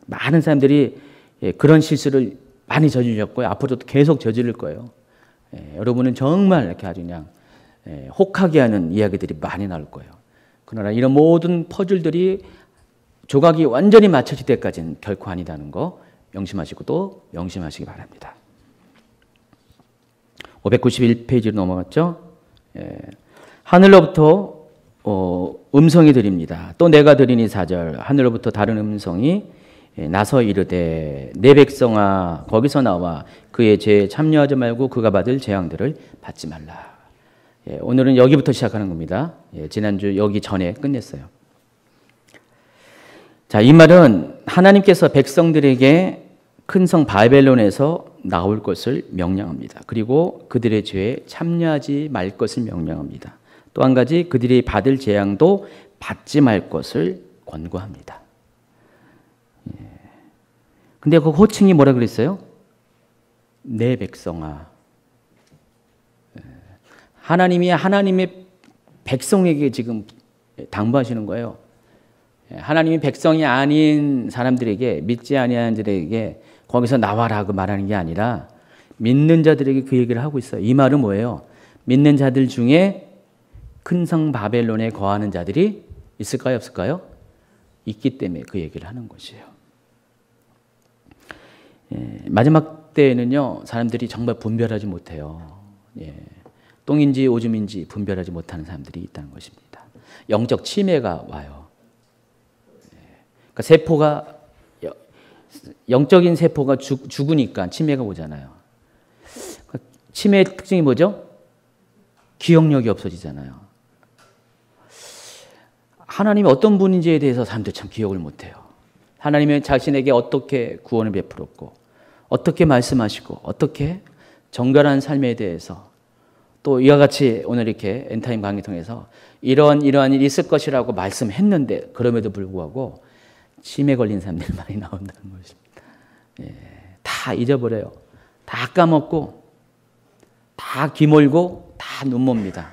많은 사람들이 그런 실수를 많이 저질렀고요. 앞으로도 계속 저지를 거예요. 여러분은 정말 이렇게 아주 그냥 혹하게 하는 이야기들이 많이 나올 거예요. 그러나 이런 모든 퍼즐들이 조각이 완전히 맞춰질 때까지는 결코 아니다는 거 명심하시고 또 명심하시기 바랍니다. 591페이지로 넘어갔죠. 하늘로부터 음성이 들립니다. 또 내가 들으니 4절 하늘로부터 다른 음성이 나서 이르되 내 백성아 거기서 나와 그의 죄에 참여하지 말고 그가 받을 재앙들을 받지 말라. 오늘은 여기부터 시작하는 겁니다. 지난주 여기 전에 끝냈어요. 자, 이 말은 하나님께서 백성들에게 큰 성 바벨론에서 나올 것을 명령합니다. 그리고 그들의 죄에 참여하지 말 것을 명령합니다. 또 한 가지 그들이 받을 재앙도 받지 말 것을 권고합니다. 근데 그 호칭이 뭐라 그랬어요? 내 백성아. 하나님이 하나님의 백성에게 지금 당부하시는 거예요. 하나님이 백성이 아닌 사람들에게, 믿지 아니하는 자들에게 거기서 나와라 그 말하는 게 아니라 믿는 자들에게 그 얘기를 하고 있어요. 이 말은 뭐예요? 믿는 자들 중에 큰 성 바벨론에 거하는 자들이 있을까요, 없을까요? 있기 때문에 그 얘기를 하는 것이에요. 마지막 때에는요, 사람들이 정말 분별하지 못해요. 똥인지 오줌인지 분별하지 못하는 사람들이 있다는 것입니다. 영적 치매가 와요. 그러니까 세포가, 영적인 세포가 죽으니까 치매가 오잖아요. 치매의 특징이 뭐죠? 기억력이 없어지잖아요. 하나님이 어떤 분인지에 대해서 사람들이 참 기억을 못해요. 하나님이 자신에게 어떻게 구원을 베풀었고, 어떻게 말씀하시고, 어떻게 정결한 삶에 대해서, 또 이와 같이 오늘 이렇게 엔타임 강의 통해서 이러한 일이 있을 것이라고 말씀했는데, 그럼에도 불구하고 치매 걸린 사람들이 많이 나온다는 것입니다. 다 잊어버려요. 다 까먹고, 다 기몰고, 다 눈멉니다.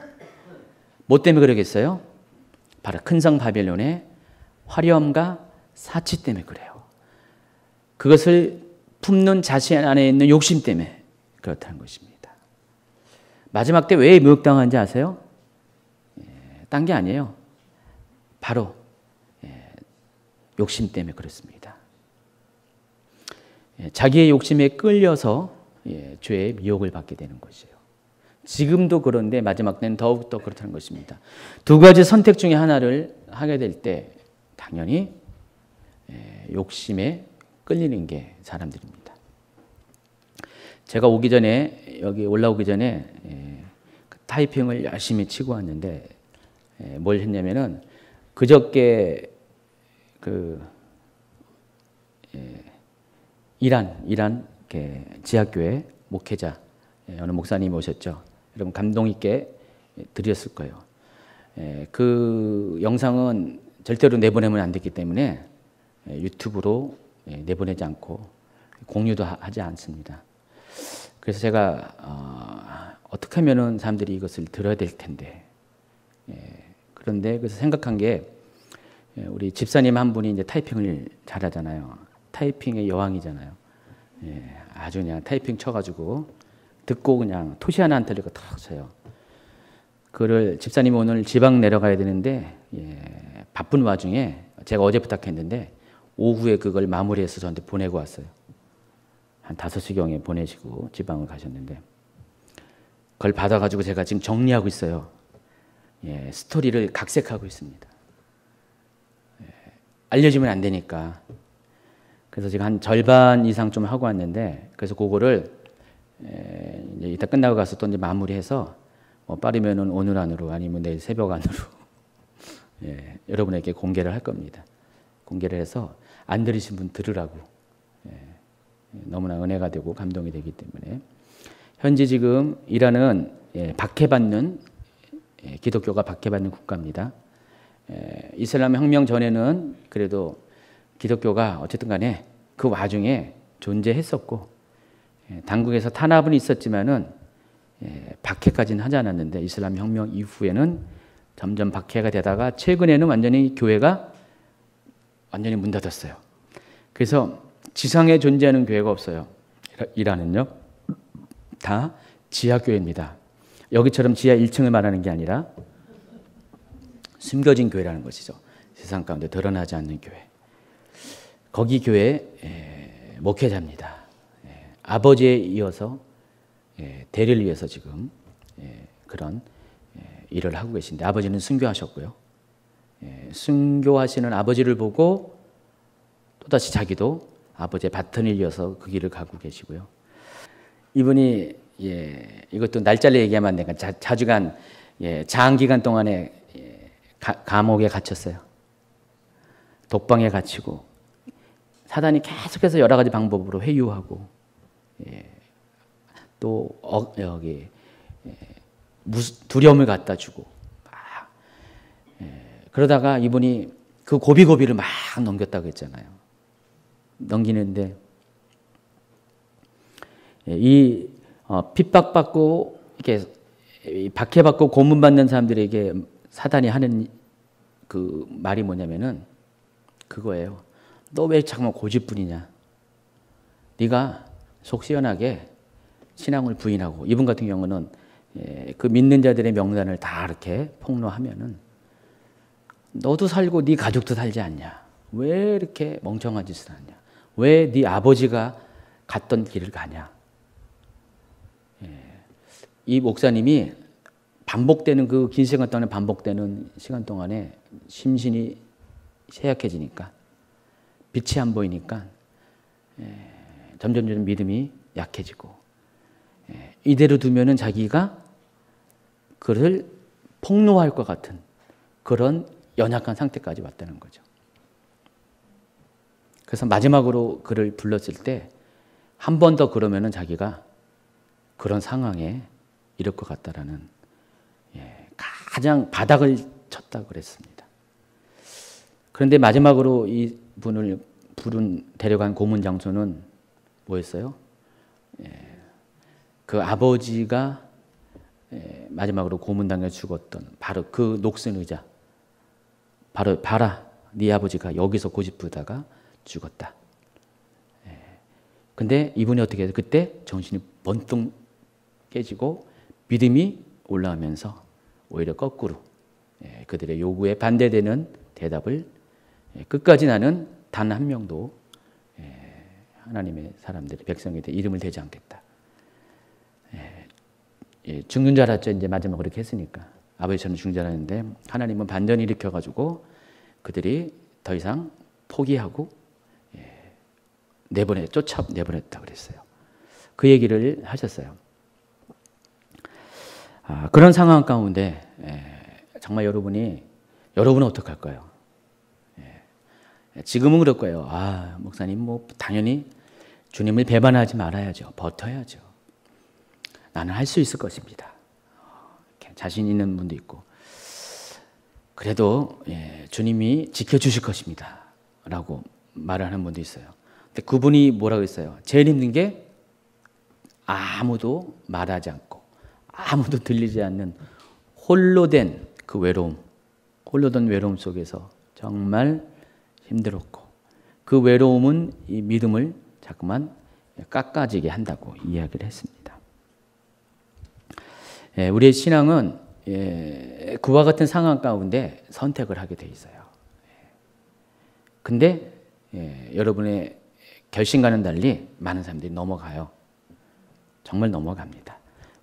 뭐 때문에 그러겠어요? 바로 큰 성 바벨론의 화려함과 사치 때문에 그래요. 그것을 품는 자신 안에 있는 욕심 때문에 그렇다는 것입니다. 마지막 때 왜 모욕당하는지 아세요? 딴 게 아니에요. 바로 욕심 때문에 그렇습니다. 자기의 욕심에 끌려서 죄의 미혹을 받게 되는 것이에요. 지금도 그런데 마지막 때는 더욱더 그렇다는 것입니다. 두 가지 선택 중에 하나를 하게 될 때 당연히 욕심에 끌리는 게 사람들입니다. 제가 오기 전에, 여기 올라오기 전에 타이핑을 열심히 치고 왔는데 뭘 했냐면은 그저께 이란 지하교회 목회자 어느 목사님이 오셨죠. 여러분 감동 있게 드렸을 거예요. 그 영상은 절대로 내보내면 안 됐기 때문에 유튜브로 내보내지 않고 공유도 하지 않습니다. 그래서 제가 어떻게 하면은 사람들이 이것을 들어야 될 텐데, 그런데 그래서 생각한 게 우리 집사님 한 분이 이제 타이핑을 잘하잖아요. 타이핑의 여왕이잖아요. 아주 그냥 타이핑 쳐가지고 듣고 그냥 토시 하나 안 틀리고 탁 쳐요. 그를 집사님이 오늘 지방 내려가야 되는데 바쁜 와중에 제가 어제 부탁했는데 오후에 그걸 마무리해서 저한테 보내고 왔어요. 한 5시경에 보내시고 지방을 가셨는데 그걸 받아가지고 제가 지금 정리하고 있어요. 스토리를 각색하고 있습니다. 알려주면 안 되니까. 그래서 지금 한 절반 이상 좀 하고 왔는데, 그래서 그거를 이제 이따 끝나고 가서 또 이제 마무리해서 빠르면은 오늘 안으로 아니면 내일 새벽 안으로 여러분에게 공개를 할 겁니다. 공개를 해서 안 들으신 분 들으라고. 너무나 은혜가 되고 감동이 되기 때문에 현재 지금 이란은 박해받는 기독교가 박해받는 국가입니다. 이슬람 혁명 전에는 그래도 기독교가 어쨌든 간에 그 와중에 존재했었고 당국에서 탄압은 있었지만은 박해까지는 하지 않았는데 이슬람 혁명 이후에는 점점 박해가 되다가 최근에는 완전히 교회가 완전히 문 닫았어요. 그래서 지상에 존재하는 교회가 없어요. 이란은요. 다 지하교회입니다. 여기처럼 지하 1층을 말하는 게 아니라 숨겨진 교회라는 것이죠. 세상 가운데 드러나지 않는 교회. 거기 교회 목회자입니다. 아버지에 이어서 대를 위해서 지금 그런 일을 하고 계신데 아버지는 순교하셨고요. 순교하시는 아버지를 보고 또다시 자기도 아버지의 바톤을 이어서 그 길을 가고 계시고요. 이분이 이것도 날짜를 얘기하면 안 되니까 자주간 장기간 동안에 감옥에 gat혔어요. 독방에 갇히고 사단이 계속해서 여러 가지 방법으로 회유하고 또 여기 두려움을 갖다 주고 그러다가 이분이 그 고비고비를 막 넘겼다고 했잖아요. 넘기는데 이 핍박받고 이렇게 박해받고 고문받는 사람들에게 사단이 하는 그 말이 뭐냐면은 그거예요. 너 왜 자꾸만 고집부리냐? 네가 속 시원하게 신앙을 부인하고, 이분 같은 경우는 그 믿는 자들의 명단을 다 이렇게 폭로하면은 너도 살고 네 가족도 살지 않냐? 왜 이렇게 멍청한 짓을 하냐? 왜 네 아버지가 갔던 길을 가냐? 이 목사님이 반복되는 그 긴 시간 동안에 반복되는 시간 동안에 심신이 쇠약해지니까, 빛이 안 보이니까 점점 믿음이 약해지고, 이대로 두면은 자기가 그를 폭로할 것 같은 그런 연약한 상태까지 왔다는 거죠. 그래서 마지막으로 그를 불렀을 때 한 번 더 그러면은 자기가 그런 상황에 이럴 것 같다라는, 가장 바닥을 쳤다 그랬습니다. 그런데 마지막으로 이 분을 데려간 고문 장소는 뭐였어요? 그 아버지가 마지막으로 고문당해 죽었던 바로 그 녹슨 의자, 바로 봐라, 네 아버지가 여기서 고집부다가 죽었다. 근데 이분이 어떻게 해요? 그때 정신이 번뜩 깨지고 믿음이 올라오면서 오히려 거꾸로 그들의 요구에 반대되는 대답을, 끝까지 나는 단 한 명도 하나님의 사람들의 백성에 대해 이름을 대지 않겠다. 죽는 줄 알았죠. 이제 마지막으로 그렇게 했으니까. 아버지처럼 죽는 줄 알았는데 하나님은 반전을 일으켜가지고 그들이 더 이상 포기하고 쫓아내보냈다 그랬어요. 그 얘기를 하셨어요. 그런 상황 가운데 정말 여러분은 어떡할까요? 지금은 그럴 거예요. 목사님 뭐 당연히 주님을 배반하지 말아야죠. 버텨야죠. 나는 할 수 있을 것입니다. 자신 있는 분도 있고, 그래도 주님이 지켜주실 것입니다 라고 말을 하는 분도 있어요. 근데 그분이 뭐라고 했어요? 제일 힘든 게 아무도 말하지 않고 아무도 들리지 않는 홀로 된 그 외로움, 홀로 된 외로움 속에서 정말 힘들었고, 그 외로움은 이 믿음을 자꾸만 깎아지게 한다고 이야기를 했습니다. 우리의 신앙은 그와 같은 상황 가운데 선택을 하게 돼 있어요. 근데 여러분의 결심과는 달리 많은 사람들이 넘어가요. 정말 넘어갑니다.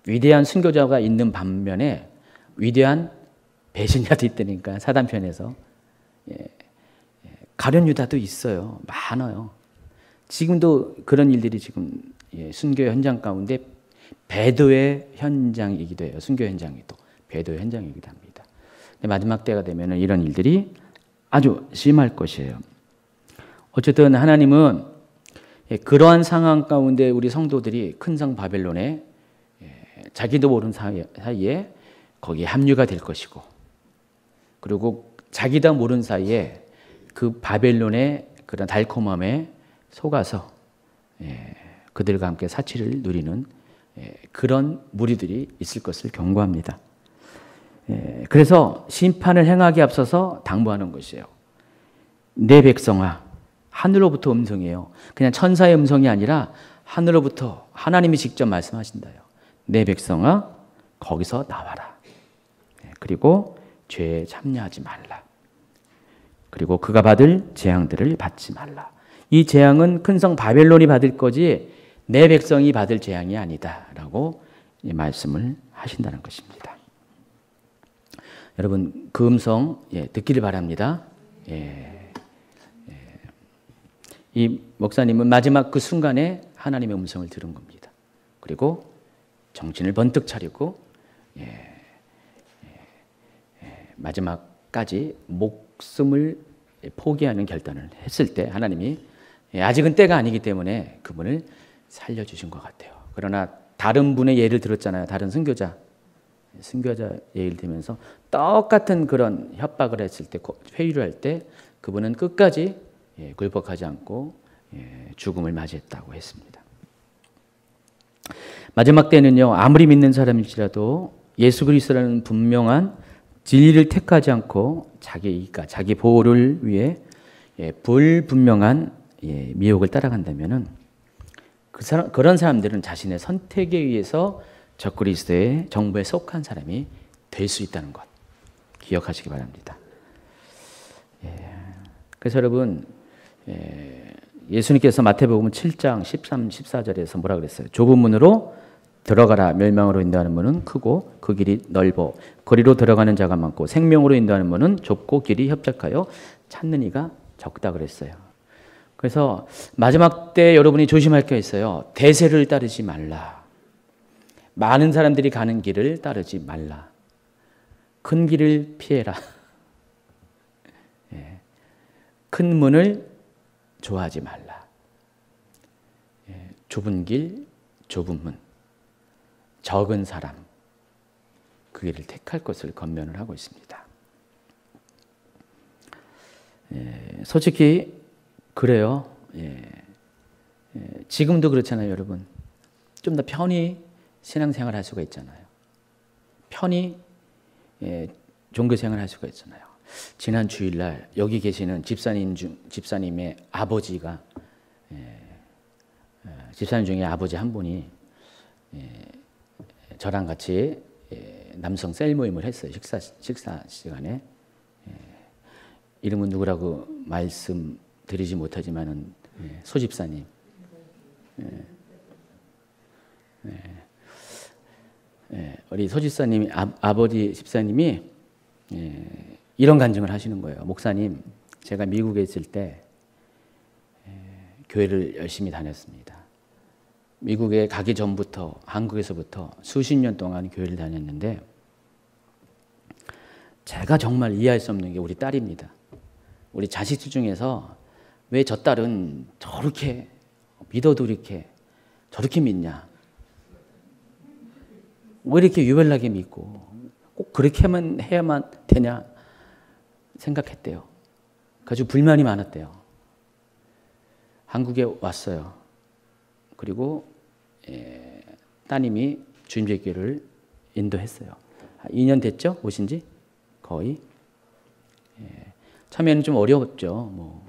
위대한 순교자가 있는 반면에 위대한 배신자도 있다니까, 사단 편에서. 가룟 유다도 있어요. 많아요. 지금도 그런 일들이 지금 순교 현장 가운데 배도의 현장이기도 해요. 순교 현장이 또 배도의 현장이기도 합니다. 근데 마지막 때가 되면 이런 일들이 아주 심할 것이에요. 어쨌든 하나님은 그러한 상황 가운데 우리 성도들이 큰 성 바벨론에 자기도 모르는 사이에 거기에 합류가 될 것이고, 그리고 자기도 모르는 사이에 그 바벨론의 그런 달콤함에 속아서 그들과 함께 사치를 누리는 그런 무리들이 있을 것을 경고합니다. 그래서 심판을 행하기에 앞서서 당부하는 것이에요. 내 백성아, 하늘로부터 음성이에요. 그냥 천사의 음성이 아니라 하늘로부터 하나님이 직접 말씀하신다요. 내 백성아, 거기서 나와라. 그리고 죄에 참여하지 말라. 그리고 그가 받을 재앙들을 받지 말라. 이 재앙은 큰 성 바벨론이 받을 거지 내 백성이 받을 재앙이 아니다 라고 말씀을 하신다는 것입니다. 여러분, 그 음성 듣기를 바랍니다. 이 목사님은 마지막 그 순간에 하나님의 음성을 들은 겁니다. 그리고 정신을 번뜩 차리고 마지막까지 목숨을 포기하는 결단을 했을 때 하나님이 아직은 때가 아니기 때문에 그분을 살려주신 것 같아요. 그러나 다른 분의 예를 들었잖아요. 다른 순교자 예를 들면서 똑같은 그런 협박을 했을 때, 회유를 할 때 그분은 끝까지 굴복하지 않고 죽음을 맞이했다고 했습니다. 마지막 때는요, 아무리 믿는 사람일지라도 예수 그리스도라는 분명한 진리를 택하지 않고 자기 이익과 자기 보호를 위해 불분명한 미혹을 따라간다면은 그런 사람들은 자신의 선택에 의해서 적그리스도의 정부에 속한 사람이 될 수 있다는 것 기억하시기 바랍니다. 그래서 여러분, 예수님께서 마태복음 7장 13, 14절에서 뭐라 그랬어요? 좁은 문으로 들어가라. 멸망으로 인도하는 문은 크고 그 길이 넓어 거리로 들어가는 자가 많고 생명으로 인도하는 문은 좁고 길이 협착하여 찾는 이가 적다 그랬어요. 그래서 마지막 때 여러분이 조심할 게 있어요. 대세를 따르지 말라. 많은 사람들이 가는 길을 따르지 말라. 큰 길을 피해라. 큰 문을 좋아하지 말라. 좁은 길, 좁은 문, 적은 사람, 그 길을 택할 것을 권면을 하고 있습니다. 솔직히 그래요. 지금도 그렇잖아요, 여러분. 좀 더 편히 신앙생활 할 수가 있잖아요. 편히 종교생활 할 수가 있잖아요. 지난 주일날 여기 계시는 집사님의 아버지가 집사님 중에 아버지 한 분이 저랑 같이 남성 셀 모임을 했어요. 식사 시간에. 이름은 누구라고 말씀드리지 못하지만은 소 집사님. 우리 소 집사님이 아버지 집사님이 이런 간증을 하시는 거예요. 목사님, 제가 미국에 있을 때 교회를 열심히 다녔습니다. 미국에 가기 전부터 한국에서부터 수십 년 동안 교회를 다녔는데 제가 정말 이해할 수 없는 게 우리 딸입니다. 우리 자식들 중에서 왜 저 딸은 저렇게 믿어도 이렇게 저렇게 믿냐? 왜 이렇게 유별나게 믿고 꼭 그렇게만 해야만 되냐 생각했대요. 아주 불만이 많았대요. 한국에 왔어요. 그리고 따님이 주임제 교회를 인도했어요. 2년 됐죠? 오신 지? 거의. 처음에는 좀 어려웠죠. 뭐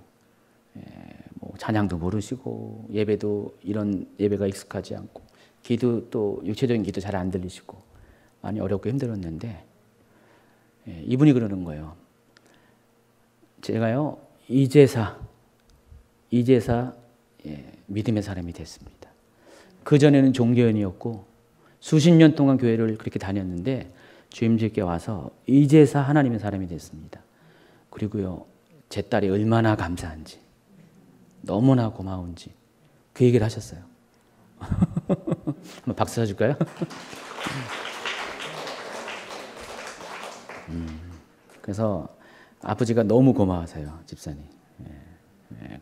찬양도 모르시고 예배도 이런 예배가 익숙하지 않고 기도 또 육체적인 기도 잘 안 들리시고 많이 어렵고 힘들었는데 이분이 그러는 거예요. 제가요 이제사 믿음의 사람이 됐습니다. 그전에는 종교인이었고 수십 년 동안 교회를 그렇게 다녔는데 주임직에 와서 이제사 하나님의 사람이 됐습니다. 그리고요 제 딸이 얼마나 감사한지 너무나 고마운지 그 얘기를 하셨어요. 한번 박수 쳐줄까요? 그래서 아버지가 너무 고마워하세요, 집사님.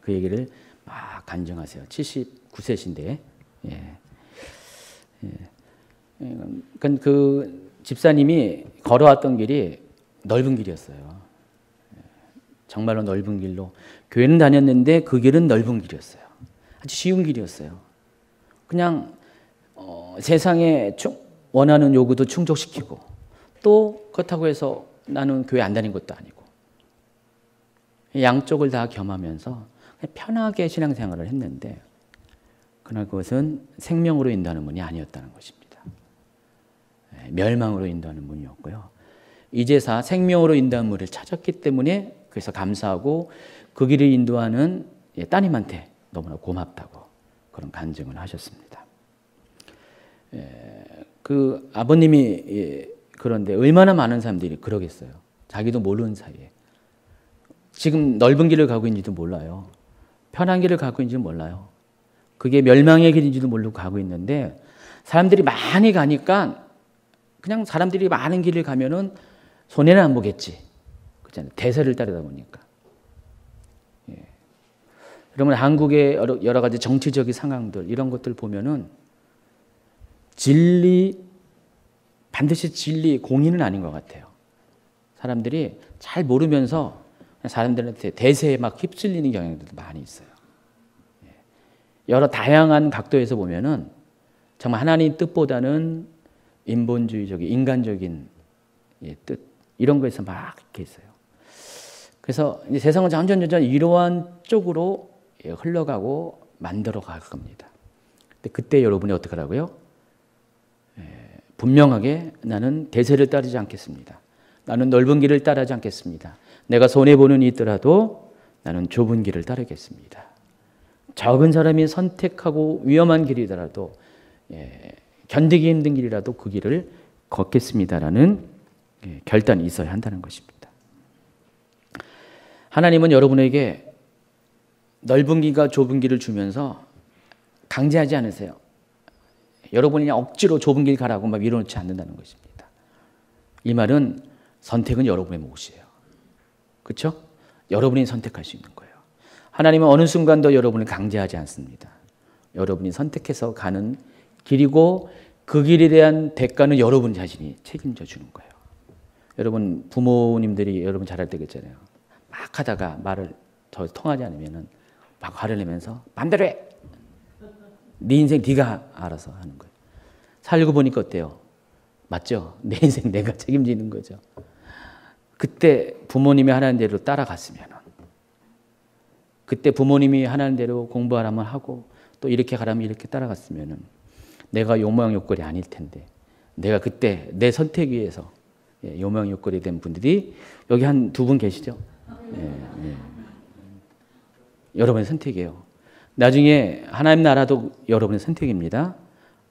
그 얘기를 막 간증하세요. 79세신데. 그러니까 그 집사님이 걸어왔던 길이 넓은 길이었어요. 정말로 넓은 길로 교회는 다녔는데 그 길은 넓은 길이었어요. 아주 쉬운 길이었어요. 그냥 세상에 원하는 요구도 충족시키고 또 그렇다고 해서 나는 교회 안 다닌 것도 아니고 양쪽을 다 겸하면서 편하게 신앙생활을 했는데 그러나 그것은 생명으로 인도하는 문이 아니었다는 것입니다. 멸망으로 인도하는 문이었고요. 이제사 생명으로 인도하는 문을 찾았기 때문에 그래서 감사하고 그 길을 인도하는 따님한테 너무나 고맙다고 그런 간증을 하셨습니다. 그 아버님이 그런데 얼마나 많은 사람들이 그러겠어요. 자기도 모르는 사이에. 지금 넓은 길을 가고 있는지도 몰라요. 편한 길을 가고 있는지도 몰라요. 그게 멸망의 길인지도 모르고 가고 있는데 사람들이 많이 가니까 그냥 사람들이 많은 길을 가면은 손해는 안 보겠지. 그렇잖아요. 대세를 따르다 보니까. 여러분 한국의 여러 가지 정치적인 상황들 이런 것들 보면은 반드시 진리 공의는 아닌 것 같아요. 사람들이 잘 모르면서 사람들한테 대세에 막 휩쓸리는 경향들도 많이 있어요. 여러 다양한 각도에서 보면은 정말 하나님 뜻보다는 인본주의적인 인간적인 뜻 이런 거에서 막 이렇게 있어요. 그래서 이제 세상은 점점 이러한 쪽으로 흘러가고 만들어 갈 겁니다. 근데 그때 여러분이 어떻게 하라고요? 분명하게 나는 대세를 따르지 않겠습니다. 나는 넓은 길을 따르지 않겠습니다. 내가 손해보는 이 있더라도 나는 좁은 길을 따르겠습니다. 적은 사람이 선택하고 위험한 길이더라도 견디기 힘든 길이라도 그 길을 걷겠습니다라는 결단이 있어야 한다는 것입니다. 하나님은 여러분에게 넓은 길과 좁은 길을 주면서 강제하지 않으세요. 여러분이 그냥 억지로 좁은 길 가라고 막 밀어놓지 않는다는 것입니다. 이 말은 선택은 여러분의 몫이에요. 그렇죠? 여러분이 선택할 수 있는 거예요. 하나님은 어느 순간도 여러분을 강제하지 않습니다. 여러분이 선택해서 가는 길이고 그 길에 대한 대가는 여러분 자신이 책임져 주는 거예요. 여러분 부모님들이 여러분 잘할 때 그랬잖아요. 막 하다가 말을 더 통하지 않으면 막 화를 내면서 맘대로 해. 네 인생 네가 알아서 하는 거예요. 살고 보니까 어때요? 맞죠? 내 인생 내가 책임지는 거죠. 그때 부모님이 하라는 대로 따라갔으면 그때 부모님이 하라는 대로 공부하라면 하고 또 이렇게 가라면 이렇게 따라갔으면 내가 요망요꼴이 아닐 텐데 내가 그때 내 선택 위해서 요망요꼴이 된 분들이 여기 한 두 분 계시죠? 여러분의 선택이에요. 나중에 하나님 나라도 여러분의 선택입니다.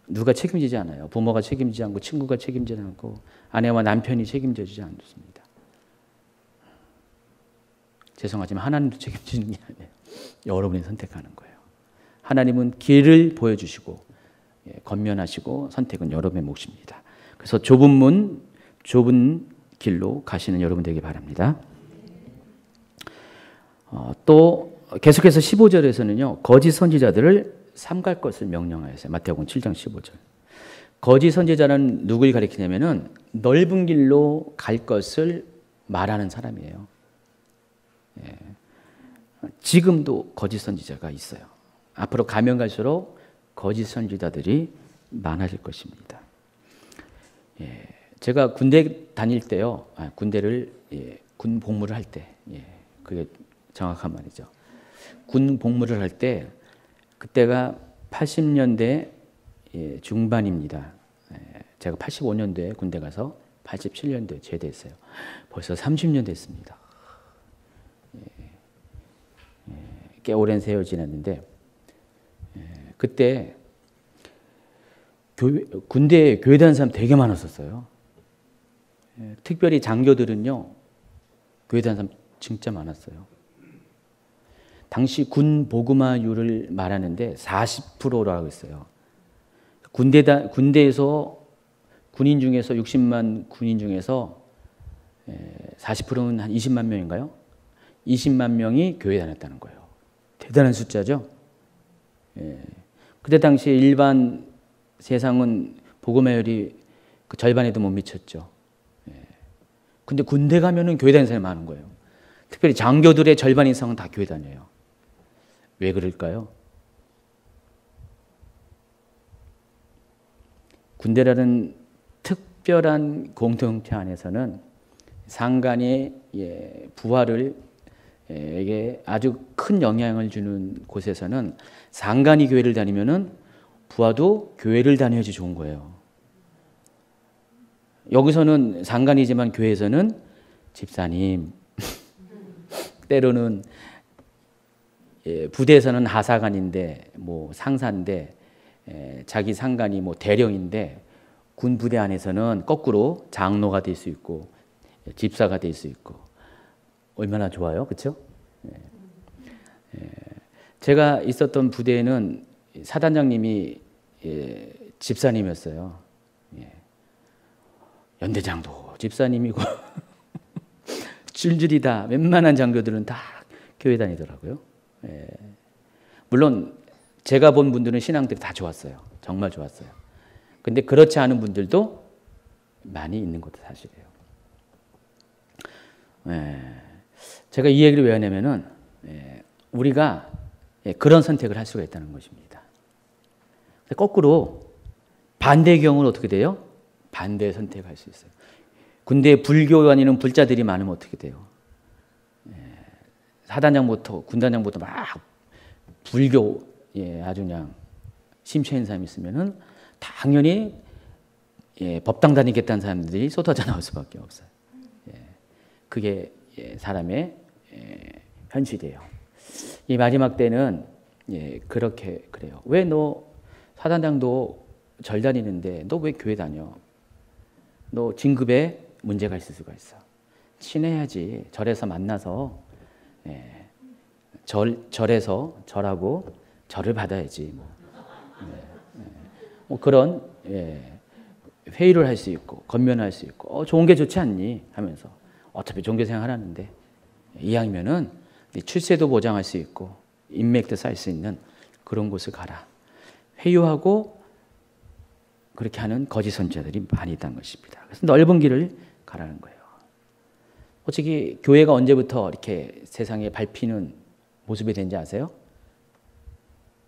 누가 책임지지 않아요. 부모가 책임지지 않고 친구가 책임지지 않고 아내와 남편이 책임져 주지 않습니다. 죄송하지만 하나님도 책임지는 게 아니에요. 여러분이 선택하는 거예요. 하나님은 길을 보여주시고 권면하시고 선택은 여러분의 몫입니다. 그래서 좁은 문, 좁은 길로 가시는 여러분 되길 바랍니다. 또 계속해서 15절에서는요. 거짓 선지자들을 삼갈 것을 명령하였어요. 마태복음 7장 15절. 거짓 선지자는 누굴 가리키냐면은 넓은 길로 갈 것을 말하는 사람이에요. 지금도 거짓 선지자가 있어요. 앞으로 가면 갈수록 거짓 선지자들이 많아질 것입니다. 제가 군대 다닐 때요. 군대를 군 복무를 할 때, 그게 정확한 말이죠. 군 복무를 할 때 그때가 80년대 중반입니다. 제가 85년도에 군대 가서 87년도에 제대했어요. 벌써 30년 됐습니다. 꽤 오랜 세월 지났는데 그때 군대에 교회 다니는 사람 되게 많았었어요. 특별히 장교들은요. 교회 다니는 사람 진짜 많았어요. 당시 군 복음화율을 말하는데 40%라고 했어요. 군대에서 군인 중에서 60만 군인 중에서 40%는 한 20만 명인가요? 20만 명이 교회에 다녔다는 거예요. 대단한 숫자죠. 그때 당시 일반 세상은 복음화율이 그 절반에도 못 미쳤죠. 근데 군대 가면은 교회 다니는 사람이 많은 거예요. 특별히 장교들의 절반 이상은 다 교회 다녀요. 왜 그럴까요? 군대라는 특별한 공동체 안에서는 상관의 부하를 에게 아주 큰 영향을 주는 곳에서는 상관이 교회를 다니면은 부하도 교회를 다녀야지 좋은 거예요. 여기서는 상관이지만 교회에서는 집사님, 때로는 부대에서는 하사관인데 뭐 상사인데 자기 상관이 뭐 대령인데 군 부대 안에서는 거꾸로 장로가 될 수 있고 집사가 될 수 있고 얼마나 좋아요, 그렇죠? 제가 있었던 부대에는 사단장님이 집사님이었어요. 연대장도 집사님이고 줄줄이 다 웬만한 장교들은 다 교회 다니더라고요. 물론 제가 본 분들은 신앙들이 다 좋았어요. 정말 좋았어요. 근데 그렇지 않은 분들도 많이 있는 것도 사실이에요. 제가 이 얘기를 왜 하냐면은 우리가 그런 선택을 할 수가 있다는 것입니다. 거꾸로 반대의 경우는 어떻게 돼요? 반대 선택할 수 있어요. 군대에 불교 다니는 불자들이 많으면 어떻게 돼요? 사단장부터 군단장부터 막 불교 아주 그냥 심취한 사람이 있으면은 당연히 법당 다니겠다는 사람들이 쏟아져 나올 수밖에 없어요. 그게 사람의 현실이에요. 이 마지막 때는 그렇게 그래요. 왜 너 사단장도 절 다니는데 너 왜 교회 다녀? 너 진급에 문제가 있을 수가 있어. 친해야지. 절에서 만나서 절에서 절하고 절을 받아야지. 뭐 그런 회의를 할 수 있고 건면할 수 있고 좋은 게 좋지 않니? 하면서 어차피 종교생활 하는데 이왕이면은 출세도 보장할 수 있고 인맥도 쌓일 수 있는 그런 곳을 가라. 회유하고 그렇게 하는 거짓 선지자들이 많이 있다는 것입니다. 그래서 넓은 길을 가라는 거예요. 솔직히 교회가 언제부터 이렇게 세상에 밟히는 모습이 된지 아세요?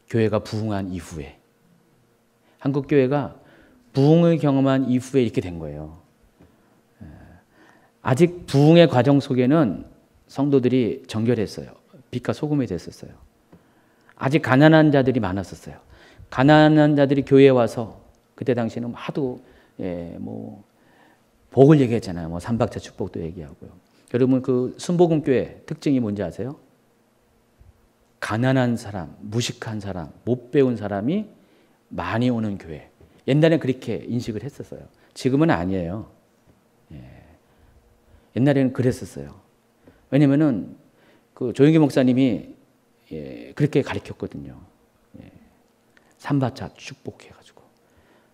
교회가 부흥한 이후에. 한국 교회가 부흥을 경험한 이후에 이렇게 된 거예요. 아직 부흥의 과정 속에는 성도들이 정결했어요. 빛과 소금이 됐었어요. 아직 가난한 자들이 많았었어요. 가난한 자들이 교회에 와서 그때 당시에는 하도 뭐 복을 얘기했잖아요. 뭐 삼박자 축복도 얘기하고요. 여러분 그 순복음교회 특징이 뭔지 아세요? 가난한 사람, 무식한 사람, 못 배운 사람이 많이 오는 교회. 옛날엔 그렇게 인식을 했었어요. 지금은 아니에요. 옛날에는 그랬었어요. 왜냐면은 그 조영기 목사님이 그렇게 가르쳤거든요. 삼박자 축복해가지고.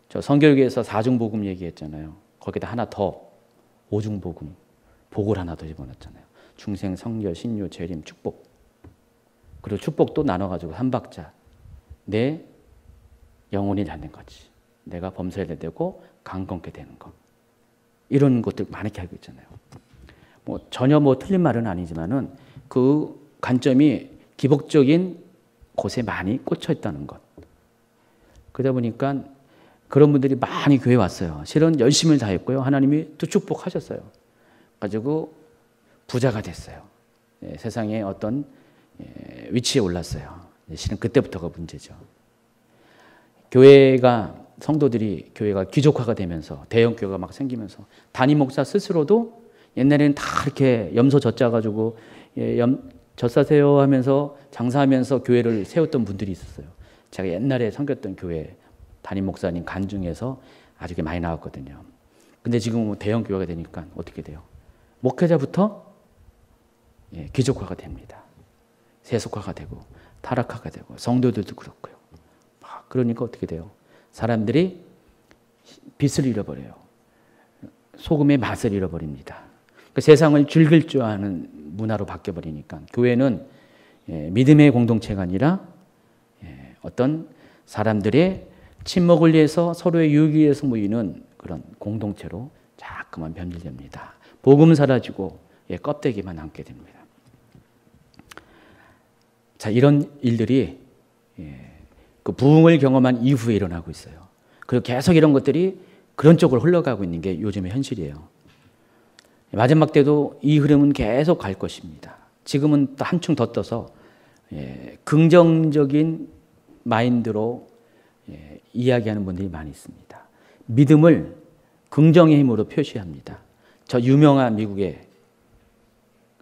저 성결교에서 사중복음 얘기했잖아요. 거기다 하나 더 오중복음, 복을 하나 더 집어넣었잖아요. 중생, 성결, 신유, 재림, 축복. 그리고 축복도 나눠가지고 삼박자. 내 영혼이 닿는 거지. 내가 범사에 되고 강건케 되는 것. 이런 것들 많이 알고 있잖아요. 뭐 전혀 뭐 틀린 말은 아니지만은 그 관점이 기복적인 곳에 많이 꽂혀 있다는 것. 그러다 보니까 그런 분들이 많이 교회 왔어요. 실은 열심을 다했고요. 하나님이 또 축복하셨어요. 가지고 부자가 됐어요. 세상에 어떤 위치에 올랐어요. 실은 그때부터가 문제죠. 교회가 성도들이 교회가 귀족화가 되면서 대형 교회가 막 생기면서 담임 목사 스스로도 옛날에는 다 이렇게 염소 젖자 가지고 젖사세요 하면서 장사하면서 교회를 세웠던 분들이 있었어요. 제가 옛날에 섬겼던 교회 담임 목사님 간 중에서 아주 많이 나왔거든요. 근데 지금 대형 교회가 되니까 어떻게 돼요? 목회자부터 귀족화가 됩니다. 세속화가 되고 타락화가 되고 성도들도 그렇고요. 그러니까 어떻게 돼요? 사람들이 빛을 잃어버려요. 소금의 맛을 잃어버립니다. 그 세상을 즐길 줄 아는 문화로 바뀌어버리니까 교회는 믿음의 공동체가 아니라 어떤 사람들의 친목을 위해서 서로의 유익을 위해서 모이는 그런 공동체로 자꾸만 변질됩니다. 복음 사라지고 껍데기만 남게 됩니다. 자, 이런 일들이 그 부흥을 경험한 이후에 일어나고 있어요. 그리고 계속 이런 것들이 그런 쪽으로 흘러가고 있는 게 요즘의 현실이에요. 마지막 때도 이 흐름은 계속 갈 것입니다. 지금은 또 한층 더 떠서 긍정적인 마인드로 이야기하는 분들이 많이 있습니다. 믿음을 긍정의 힘으로 표시합니다. 저 유명한 미국의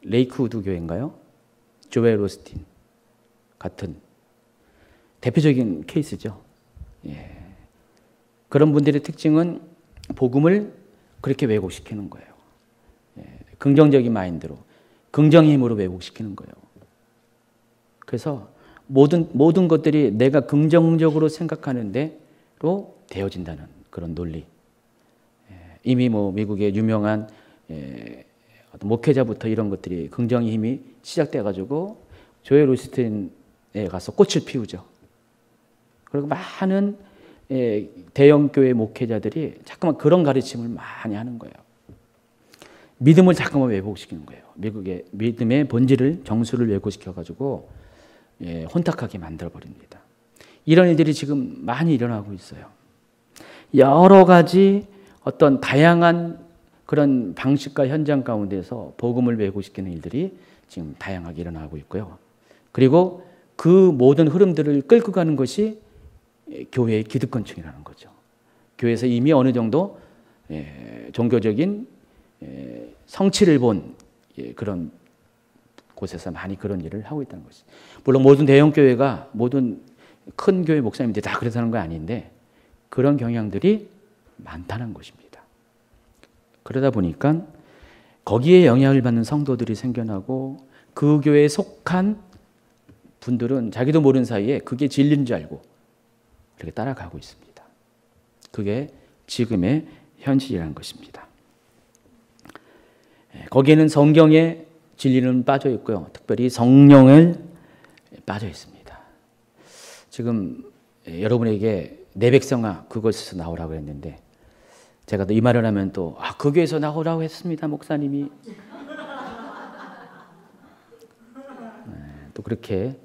레이크우드 교회인가요? 조엘 오스틴 같은 대표적인 케이스죠. 그런 분들의 특징은 복음을 그렇게 왜곡시키는 거예요. 긍정적인 마인드로, 긍정의 힘으로 왜곡시키는 거예요. 그래서 모든 것들이 내가 긍정적으로 생각하는 대로 되어진다는 그런 논리. 이미 뭐 미국의 유명한 어떤 목회자부터 이런 것들이 긍정의 힘이 시작돼가지고 조엘 오스틴에 가서 꽃을 피우죠. 그리고 많은 대형 교회 목회자들이 자꾸만 그런 가르침을 많이 하는 거예요. 믿음을 자꾸만 왜곡시키는 거예요. 미국의 믿음의 본질을 정수를 왜곡시켜가지고 혼탁하게 만들어버립니다. 이런 일들이 지금 많이 일어나고 있어요. 여러 가지 어떤 다양한 그런 방식과 현장 가운데서 복음을 왜곡시키는 일들이 지금 다양하게 일어나고 있고요. 그리고 그 모든 흐름들을 끌고 가는 것이 교회의 기득권층이라는 거죠. 교회에서 이미 어느 정도 종교적인 성취를 본 그런 곳에서 많이 그런 일을 하고 있다는 것이죠. 물론 모든 대형 교회가 모든 큰 교회 목사님들이 다 그래서 하는 건 아닌데 그런 경향들이 많다는 것입니다. 그러다 보니까 거기에 영향을 받는 성도들이 생겨나고 그 교회에 속한 분들은 자기도 모르는 사이에 그게 진리인 줄 알고 그렇게 따라가고 있습니다. 그게 지금의 현실이라는 것입니다. 거기에는 성경의 진리는 빠져 있고요. 특별히 성령을 빠져 있습니다. 지금 여러분에게 내 백성아 그곳에서 나오라고 했는데 제가 또 이 말을 하면 또 그 교회에서 나오라고 했습니다 목사님이 또 그렇게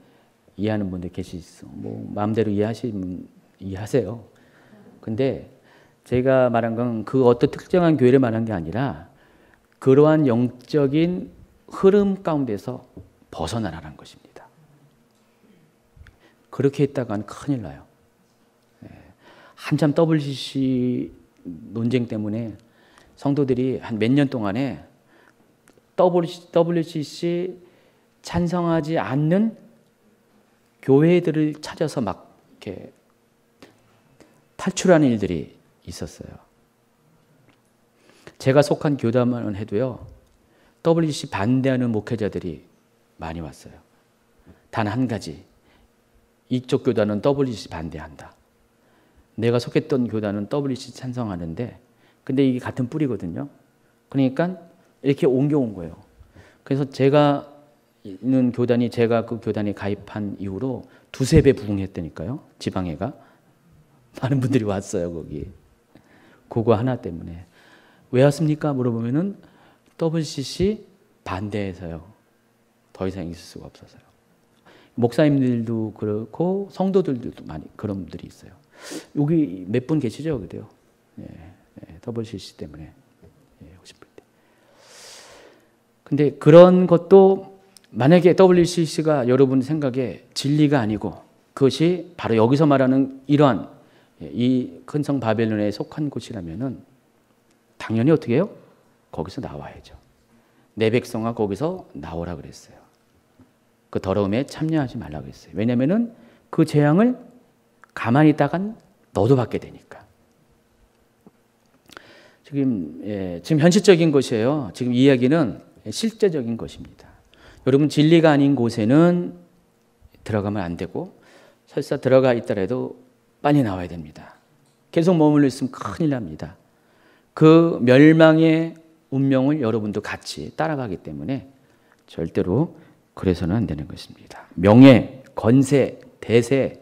이해하는 분들 계시죠. 뭐 마음대로 이해하시면 이해하세요. 근데 제가 말한 건 그 어떤 특정한 교회를 말한 게 아니라 그러한 영적인 흐름 가운데서 벗어나라는 것입니다. 그렇게 했다간 큰일 나요. 한참 WCC 논쟁 때문에 성도들이 한 몇 년 동안에 WCC 찬성하지 않는 교회들을 찾아서 막 이렇게 탈출하는 일들이 있었어요. 제가 속한 교단만 해도요, WCC 반대하는 목회자들이 많이 왔어요. 단 한 가지, 이쪽 교단은 WCC 반대한다. 내가 속했던 교단은 WCC 찬성하는데, 근데 이게 같은 뿌리거든요. 그러니까 이렇게 옮겨온 거예요. 그래서 제가 있는 교단이 제가 그 교단에 가입한 이후로 두세 배 부흥했다니까요. 지방회가. 많은 분들이 왔어요, 거기. 그거 하나 때문에. 왜 왔습니까? 물어보면은 WCC 반대해서요. 더 이상 있을 수가 없어서요. 목사님들도 그렇고 성도들도 많이 그런 분들이 있어요. 여기 몇 분 계시죠? 그래요. WCC 때문에 오신 분들. 근데 그런 것도 만약에 WCC가 여러분 생각에 진리가 아니고 그것이 바로 여기서 말하는 이러한 이 큰 성 바벨론에 속한 곳이라면은 당연히 어떻게 해요? 거기서 나와야죠. 내 백성아 거기서 나오라 그랬어요. 그 더러움에 참여하지 말라 그랬어요. 왜냐면은 그 재앙을 가만히 있다간 너도 받게 되니까. 지금 현실적인 것이에요. 지금 이야기는 실제적인 것입니다. 여러분 진리가 아닌 곳에는 들어가면 안 되고 설사 들어가 있더라도 빨리 나와야 됩니다. 계속 머물러 있으면 큰일 납니다. 그 멸망의 운명을 여러분도 같이 따라가기 때문에 절대로 그래서는 안 되는 것입니다. 명예, 건세, 대세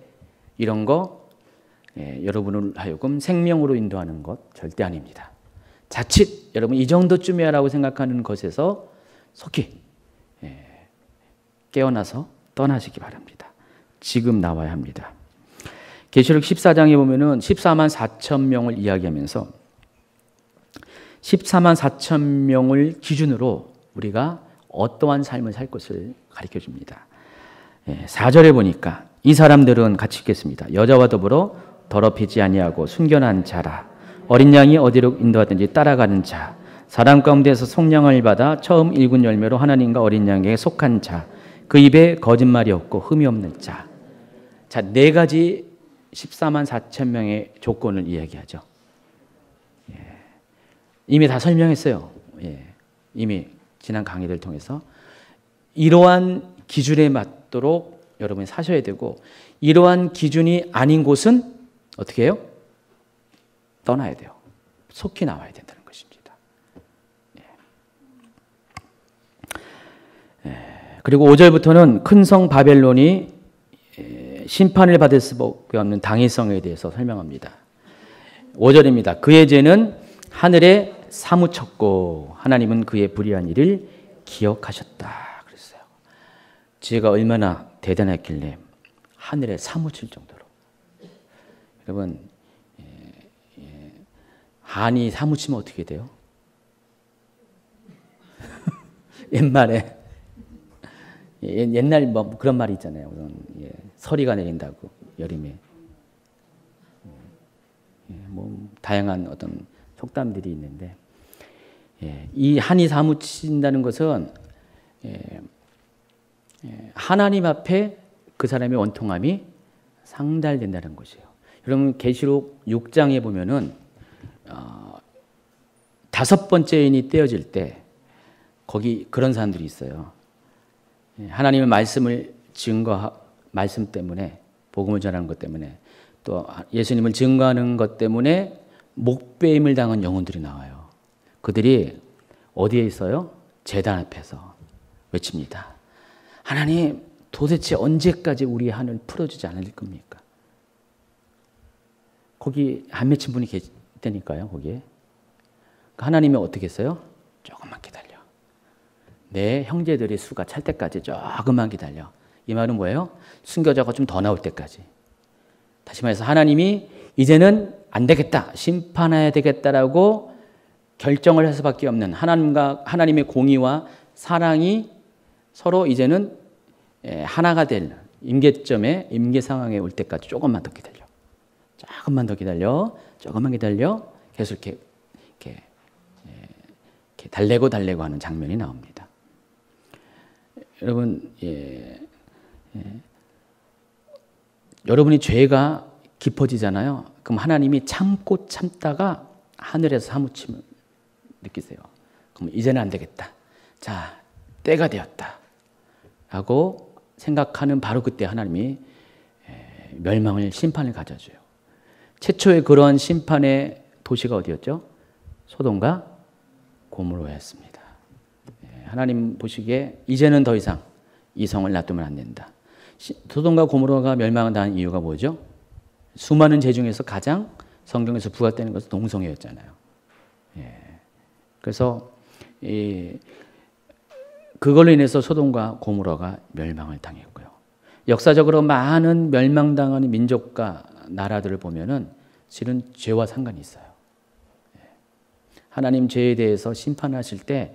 이런 거 여러분을 하여금 생명으로 인도하는 것 절대 아닙니다. 자칫 여러분 이 정도쯤이야라고 생각하는 것에서 속히 깨어나서 떠나시기 바랍니다. 지금 나와야 합니다. 계시록 14장에 보면은 14만 4천 명을 이야기하면서 14만 4천 명을 기준으로 우리가 어떠한 삶을 살 것을 가르쳐 줍니다. 4절에 보니까 이 사람들은 같이 읽겠습니다. 여자와 더불어 더럽히지 아니하고 순결한 자라. 어린 양이 어디로 인도하든지 따라가는 자. 사람 가운데서 속량을 받아 처음 일군 열매로 하나님과 어린 양에게 속한 자. 그 입에 거짓말이 없고 흠이 없는 자. 자, 네 가지 14만 4천 명의 조건을 이야기하죠. 이미 다 설명했어요. 이미 지난 강의를 통해서. 이러한 기준에 맞도록 여러분이 사셔야 되고 이러한 기준이 아닌 곳은 어떻게 해요? 떠나야 돼요. 속히 나와야 된다는 것입니다. 그리고 5절부터는 큰 성 바벨론이 심판을 받을 수밖에 없는 당위성에 대해서 설명합니다. 5절입니다. 그의 죄는 하늘에 사무쳤고 하나님은 그의 불의한 일을 기억하셨다 그랬어요. 죄가 얼마나 대단했길래 하늘에 사무칠 정도로. 여러분 한이 사무치면 어떻게 돼요? 옛말에 옛날 뭐 그런 말이 있잖아요. 예, 서리가 내린다고 여름에. 예, 뭐 다양한 어떤 속담들이 있는데, 예, 이 한이 사무친다는 것은 하나님 앞에 그 사람의 원통함이 상달된다는 것이에요. 여러분 계시록 6장에 보면은 5번째 인이 떼어질 때 거기 그런 사람들이 있어요. 하나님의 말씀을 말씀 때문에, 복음을 전하는 것 때문에, 또 예수님을 증거하는 것 때문에 목배임을 당한 영혼들이 나와요. 그들이 어디에 있어요? 제단 앞에서 외칩니다. 하나님, 도대체 언제까지 우리의 한을 풀어주지 않을 겁니까? 거기 안 맺힌 분이 계시다니까요, 거기에. 하나님이 어떻게 했어요? 조금만 기다려. 내 형제들의 수가 찰 때까지 조금만 기다려. 이 말은 뭐예요? 순교자가 좀 더 나올 때까지. 다시 말해서 하나님이 이제는 안 되겠다, 심판해야 되겠다라고 결정을 할 수밖에 없는 하나님의 공의와 사랑이 서로 이제는 하나가 될 임계점에, 임계 상황에 올 때까지 조금만 더 기다려. 조금만 더 기다려. 조금만 기다려. 계속 이렇게 달래고 하는 장면이 나옵니다. 여러분, 여러분이 죄가 깊어지잖아요. 그럼 하나님이 참고 참다가 하늘에서 사무침을 느끼세요. 그럼 이제는 안 되겠다. 자, 때가 되었다. 라고 생각하는 바로 그때 하나님이 멸망을, 심판을 가져줘요. 최초의 그러한 심판의 도시가 어디였죠? 소돔과 고모라였습니다. 하나님 보시기에 이제는 더 이상 이 성을 놔두면 안 된다. 소돔과 고모라가 멸망한 이유가 뭐죠? 수많은 죄 중에서 가장 성경에서 부각되는 것은 동성애였잖아요. 그래서 그걸로 인해서 소돔과 고모라가 멸망을 당했고요. 역사적으로 많은 멸망당하는 민족과 나라들을 보면은 실은 죄와 상관이 있어요. 하나님 죄에 대해서 심판하실 때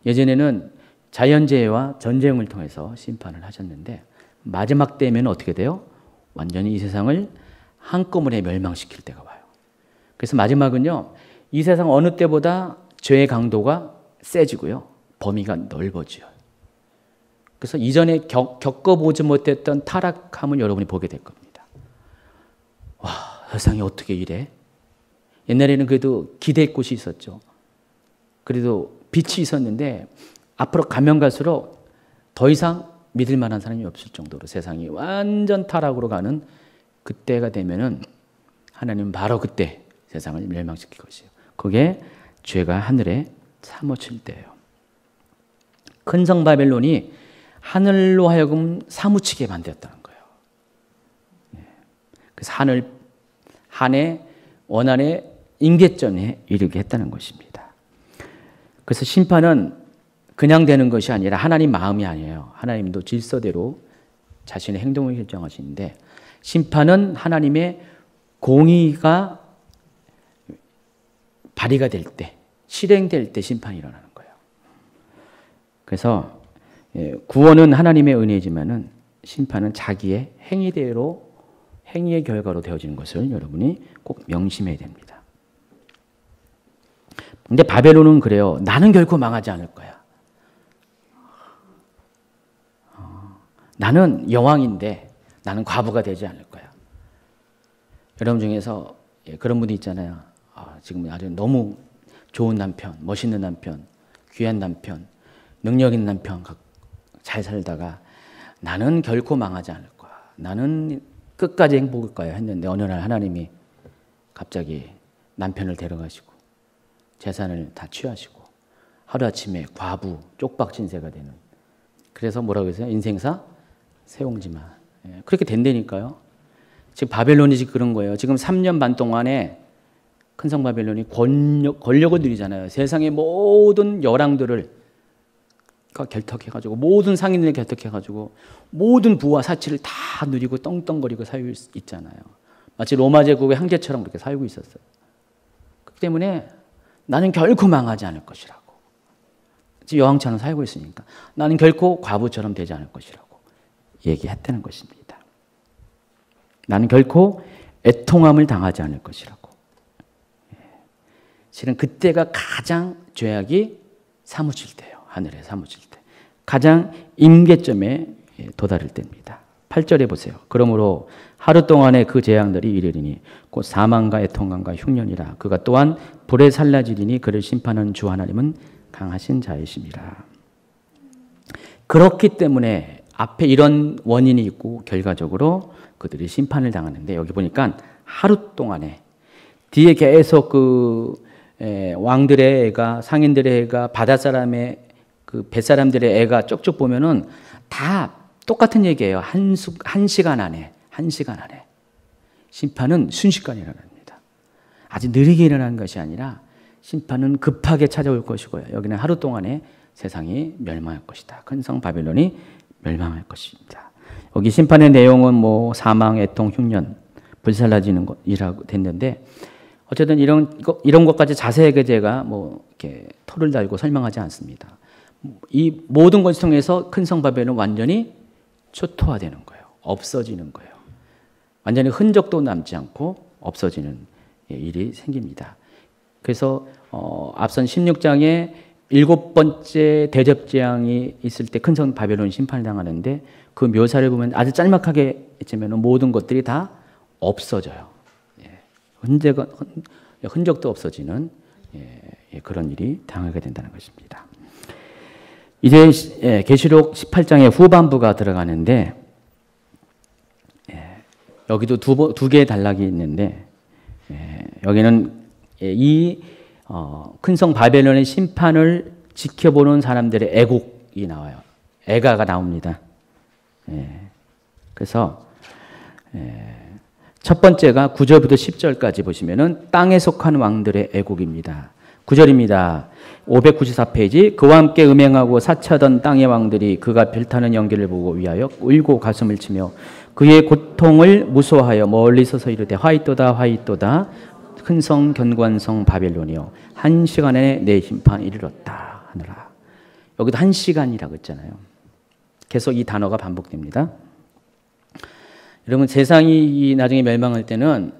예전에는 자연재해와 전쟁을 통해서 심판을 하셨는데 마지막 때면 어떻게 돼요? 완전히 이 세상을 한꺼번에 멸망시킬 때가 와요. 그래서 마지막은요, 이 세상 어느 때보다 죄의 강도가 세지고요, 범위가 넓어져요. 그래서 이전에 겪어보지 못했던 타락함을 여러분이 보게 될 겁니다. 와, 세상이 어떻게 이래? 옛날에는 그래도 기댈 곳이 있었죠. 그래도 빛이 있었는데 앞으로 가면 갈수록 더 이상 믿을 만한 사람이 없을 정도로 세상이 완전 타락으로 가는 그때가 되면은 하나님은 바로 그때 세상을 멸망시킬 것이에요. 그게 죄가 하늘에 사무칠 때예요. 큰 성 바벨론이 하늘로 하여금 사무치게 만들었다는 거예요. 그래서 한의 원한의 임계점에 이르게 했다는 것입니다. 그래서 심판은 그냥 되는 것이 아니라 하나님 마음이 아니에요. 하나님도 질서대로 자신의 행동을 결정하시는데 심판은 하나님의 공의가 발휘가 될 때, 실행될 때 심판이 일어나는 거예요. 그래서 구원은 하나님의 은혜지만은 심판은 자기의 행위대로, 행위의 결과로 되어지는 것을 여러분이 꼭 명심해야 됩니다. 근데 바벨론은 그래요. 나는 결코 망하지 않을 거야. 나는 여왕인데 나는 과부가 되지 않을 거야. 여러분 중에서 그런 분이 있잖아요. 지금 아주 너무 좋은 남편, 멋있는 남편, 귀한 남편, 능력 있는 남편 잘 살다가 나는 결코 망하지 않을 거야. 나는 끝까지 행복할 거야 했는데 어느 날 하나님이 갑자기 남편을 데려가시고 재산을 다 취하시고 하루아침에 과부, 쪽박 신세가 되는. 그래서 뭐라고 했어요? 인생사 세옹지마. 그렇게 된다니까요. 지금 바벨론이 지금 그런 거예요. 지금 3년 반 동안에 큰성 바벨론이 권력을 누리잖아요. 세상의 모든 여랑들을 결탁해가지고 모든 상인을 결탁해가지고 모든 부와 사치를 다 누리고 떵떵거리고 살고 있잖아요. 마치 로마 제국의 황제처럼 그렇게 살고 있었어요. 때문에 나는 결코 망하지 않을 것이라고. 지금 여왕처럼 살고 있으니까 나는 결코 과부처럼 되지 않을 것이라고 얘기했다는 것입니다. 나는 결코 애통함을 당하지 않을 것이라고. 실은 그때가 가장 죄악이 사무칠 때예요. 하늘에 사무칠 때. 가장 임계점에 도달할 때입니다. 8절에 보세요. 그러므로 하루 동안에 그 재앙들이 이르리니 곧 사망과 애통함과 흉년이라. 그가 또한 불에 살라지리니 그를 심판하는 주 하나님은 강하신 자이심이라. 그렇기 때문에 앞에 이런 원인이 있고 결과적으로 그들이 심판을 당하는데 여기 보니까 하루 동안에 뒤에 계속 왕들의 애가 상인들의 애가 바다사람의 그 뱃사람들의 애가 쪽쪽 보면은 다 똑같은 얘기예요. 한 시간 안에 심판은 순식간에 일어납니다. 아주 느리게 일어나는 것이 아니라 심판은 급하게 찾아올 것이고요. 여기는 하루 동안에 세상이 멸망할 것이다. 큰 성 바벨론이 멸망할 것입니다. 여기 심판의 내용은 뭐 사망, 애통, 흉년, 불살라지는 것이라고 됐는데 어쨌든 이런 것까지 자세하게 제가 뭐 이렇게 토를 달고 설명하지 않습니다. 이 모든 것을 통해서 큰 성 바벨론은 완전히 초토화되는 거예요. 없어지는 거예요. 완전히 흔적도 남지 않고 없어지는 일이 생깁니다. 그래서 앞선 16장에 7번째 대접재앙이 있을 때 큰 성 바벨론 심판을 당하는데 그 묘사를 보면 아주 짤막하게 했지만 모든 것들이 다 없어져요. 흔적도 없어지는 그런 일이 당하게 된다는 것입니다. 이제 계시록 18장의 후반부가 들어가는데 여기도 두 개의 단락이 있는데 여기는 이 큰 성 바벨론의 심판을 지켜보는 사람들의 애곡이 나와요. 애가가 나옵니다. 그래서 첫 번째가 9절부터 10절까지 보시면은 땅에 속한 왕들의 애곡입니다. 9절입니다. 594페이지. 그와 함께 음행하고 사치하던 땅의 왕들이 그가 별타는 연기를 보고 위하여 울고 가슴을 치며 그의 고통을 무서워하여 멀리 서서 이르되 화이또다 화이또다 큰 성 견고한 성 바벨론이여 한 시간에 내 심판이 이르렀다 하느라. 여기도 한 시간이라고 했잖아요. 계속 이 단어가 반복됩니다. 여러분 세상이 나중에 멸망할 때는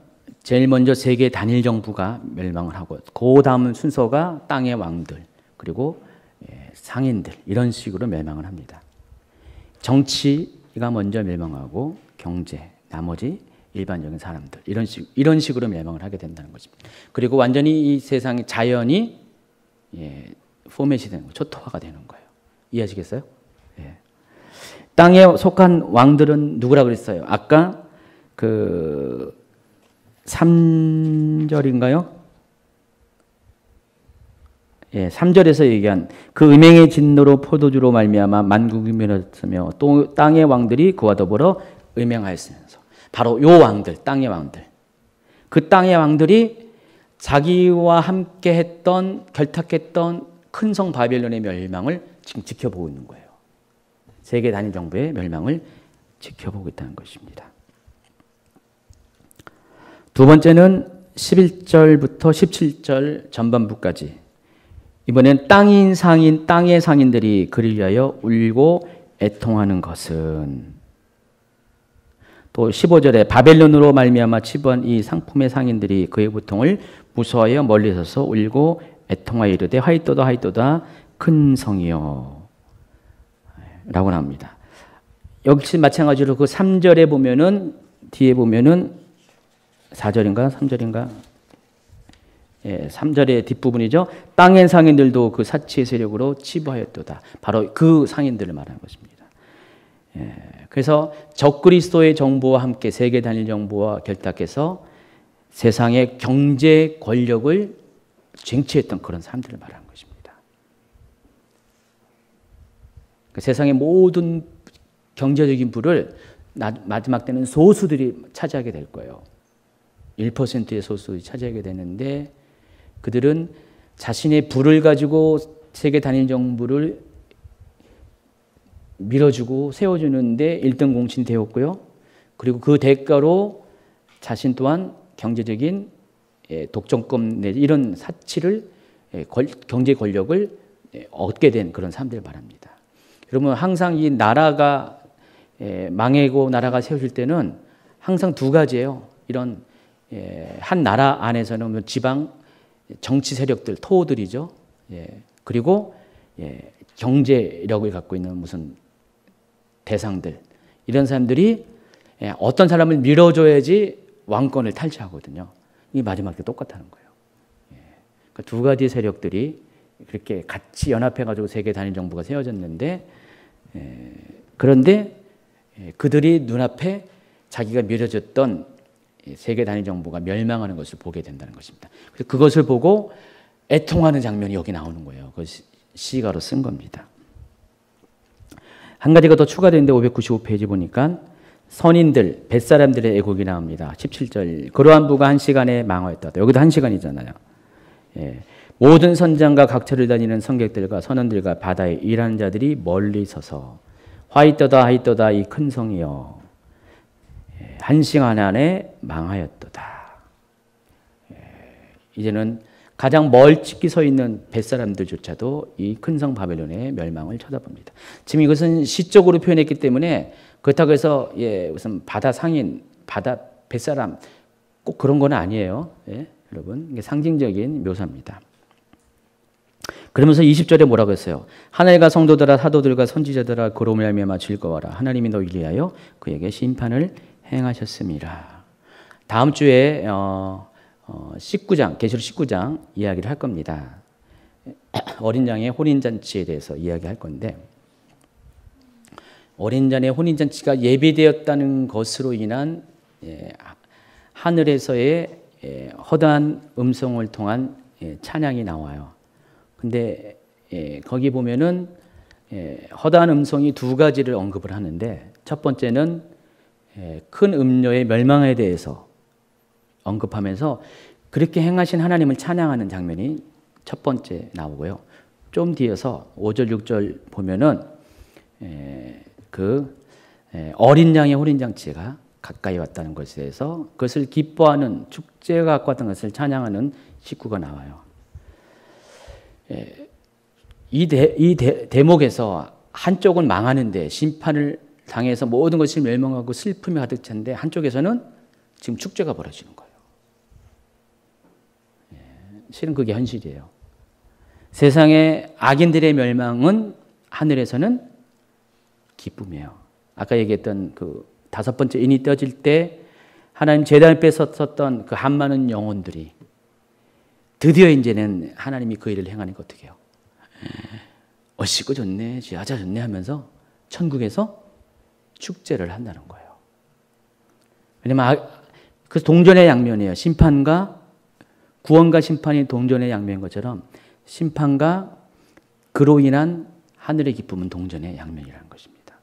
제일 먼저 세계 단일 정부가 멸망을 하고 그 다음 순서가 땅의 왕들 그리고 상인들 이런 식으로 멸망을 합니다. 정치가 먼저 멸망하고 경제 나머지 일반적인 사람들 이런 식으로 멸망을 하게 된다는 것입니다. 그리고 완전히 이 세상의 자연이 포맷이 되는 거예요. 초토화가 되는 거예요. 이해하시겠어요? 땅에 속한 왕들은 누구라 그랬어요? 아까 그 3절인가요? 3절에서 얘기한 그 음행의 진노로 포도주로 말미암아 만국이 멸했으며 또 땅의 왕들이 그와 더불어 음행하였으면서 바로 요 왕들, 땅의 왕들. 그 땅의 왕들이 자기와 함께 했던 결탁했던 큰 성 바벨론의 멸망을 지금 지켜보고 있는 거예요. 세계 단일 정부의 멸망을 지켜보고 있다는 것입니다. 두 번째는 11절부터 17절 전반부까지. 이번엔 땅의 상인들이 그를 위하여 울고 애통하는 것은 또 15절에 바벨론으로 말미암아 치부한 이 상품의 상인들이 그의 고통을 무서워하여 멀리 서서 울고 애통하여 이르되 화이또다 화이또다 큰 성이여 라고 나옵니다. 역시 마찬가지로 그 3절에 보면은 뒤에 보면은 4절인가 3절인가 3절의 뒷부분이죠. 땅의 상인들도 그 사치의 세력으로 치부하였도다. 바로 그 상인들을 말하는 것입니다. 그래서 적그리스도의 정부와 함께 세계 단일 정부와 결탁해서 세상의 경제 권력을 쟁취했던 그런 사람들을 말하는 것입니다. 그 세상의 모든 경제적인 부를 마지막 때는 소수들이 차지하게 될 거예요. 1%의 소수들이 차지하게 되는데 그들은 자신의 부를 가지고 세계 단일 정부를 밀어주고 세워주는데 1등 공신이 되었고요. 그리고 그 대가로 자신 또한 경제적인 독점권 내지 이런 사치를 경제 권력을 얻게 된 그런 사람들을 말합니다. 그러면 항상 이 나라가 망하고 나라가 세워질 때는 항상 두 가지예요. 이런 한 나라 안에서는 지방 정치 세력들, 토호들이죠. 그리고 경제력을 갖고 있는 무슨 대상들, 이런 사람들이 어떤 사람을 밀어줘야지 왕권을 탈취하거든요. 이 마지막에 똑같다는 거예요. 그러니까 두 가지 세력들이 그렇게 같이 연합해가지고 세계 단일 정부가 세워졌는데, 그런데 그들이 눈앞에 자기가 밀어줬던 세계 단일 정부가 멸망하는 것을 보게 된다는 것입니다. 그래서 그것을 보고 애통하는 장면이 여기 나오는 거예요. 그 시가로 쓴 겁니다. 한 가지가 더 추가되는데 595페이지 보니까 선인들, 뱃사람들의 애곡이 나옵니다. 17절. 그러한 부가 한 시간에 망하였다. 여기도 한 시간이잖아요. 모든 선장과 각처를 다니는 성객들과 선원들과 바다에 일하는 자들이 멀리 서서 화이떠다 하이떠다 이 큰 성이여 한 시간 안에 망하였도다. 이제는 가장 멀찍이 서 있는 뱃사람들조차도 이 큰 성 바벨론의 멸망을 쳐다봅니다. 지금 이것은 시적으로 표현했기 때문에 그렇다고 해서 무슨 바다 상인, 바다 뱃사람 꼭 그런 건 아니에요. 여러분, 이게 상징적인 묘사입니다. 그러면서 20절에 뭐라고 했어요? 하늘과 성도들아 사도들과 선지자들아 그로 말미암아 즐거워라. 하나님이 너희를 위하여 그에게 심판을 행하셨습니다. 다음 주에 19장, 계시록 19장 이야기를 할 겁니다. 어린 양의 혼인잔치에 대해서 이야기할 건데, 어린 양의 혼인잔치가 예비되었다는 것으로 인한 하늘에서의 허다한 음성을 통한 찬양이 나와요. 근데 거기 보면은 허다한 음성이 두 가지를 언급을 하는데, 첫 번째는 큰 음료의 멸망에 대해서 언급하면서 그렇게 행하신 하나님을 찬양하는 장면이 첫 번째 나오고요. 좀 뒤에서 5절, 6절 보면은 어린 양의 혼인잔치가 가까이 왔다는 것에 대해서 그것을 기뻐하는 축제가 갖고 왔던 것을 찬양하는 식구가 나와요. 이 대목에서 한쪽은 망하는데 심판을 당해서 모든 것이 멸망하고 슬픔이 가득 찬데, 한쪽에서는 지금 축제가 벌어지는 거예요. 실은 그게 현실이에요. 세상의 악인들의 멸망은 하늘에서는 기쁨이에요. 아까 얘기했던 그 다섯 번째 인이 떼어질 때 하나님 제단을 뺏었었던 그 한 많은 영혼들이 드디어 이제는 하나님이 그 일을 행하니까 어떻게 해요? 어시고 좋네, 아자 좋네 하면서 천국에서 축제를 한다는 거예요. 왜냐면 그 동전의 양면이에요. 심판과 구원과 심판이 동전의 양면인 것처럼 심판과 그로 인한 하늘의 기쁨은 동전의 양면이라는 것입니다.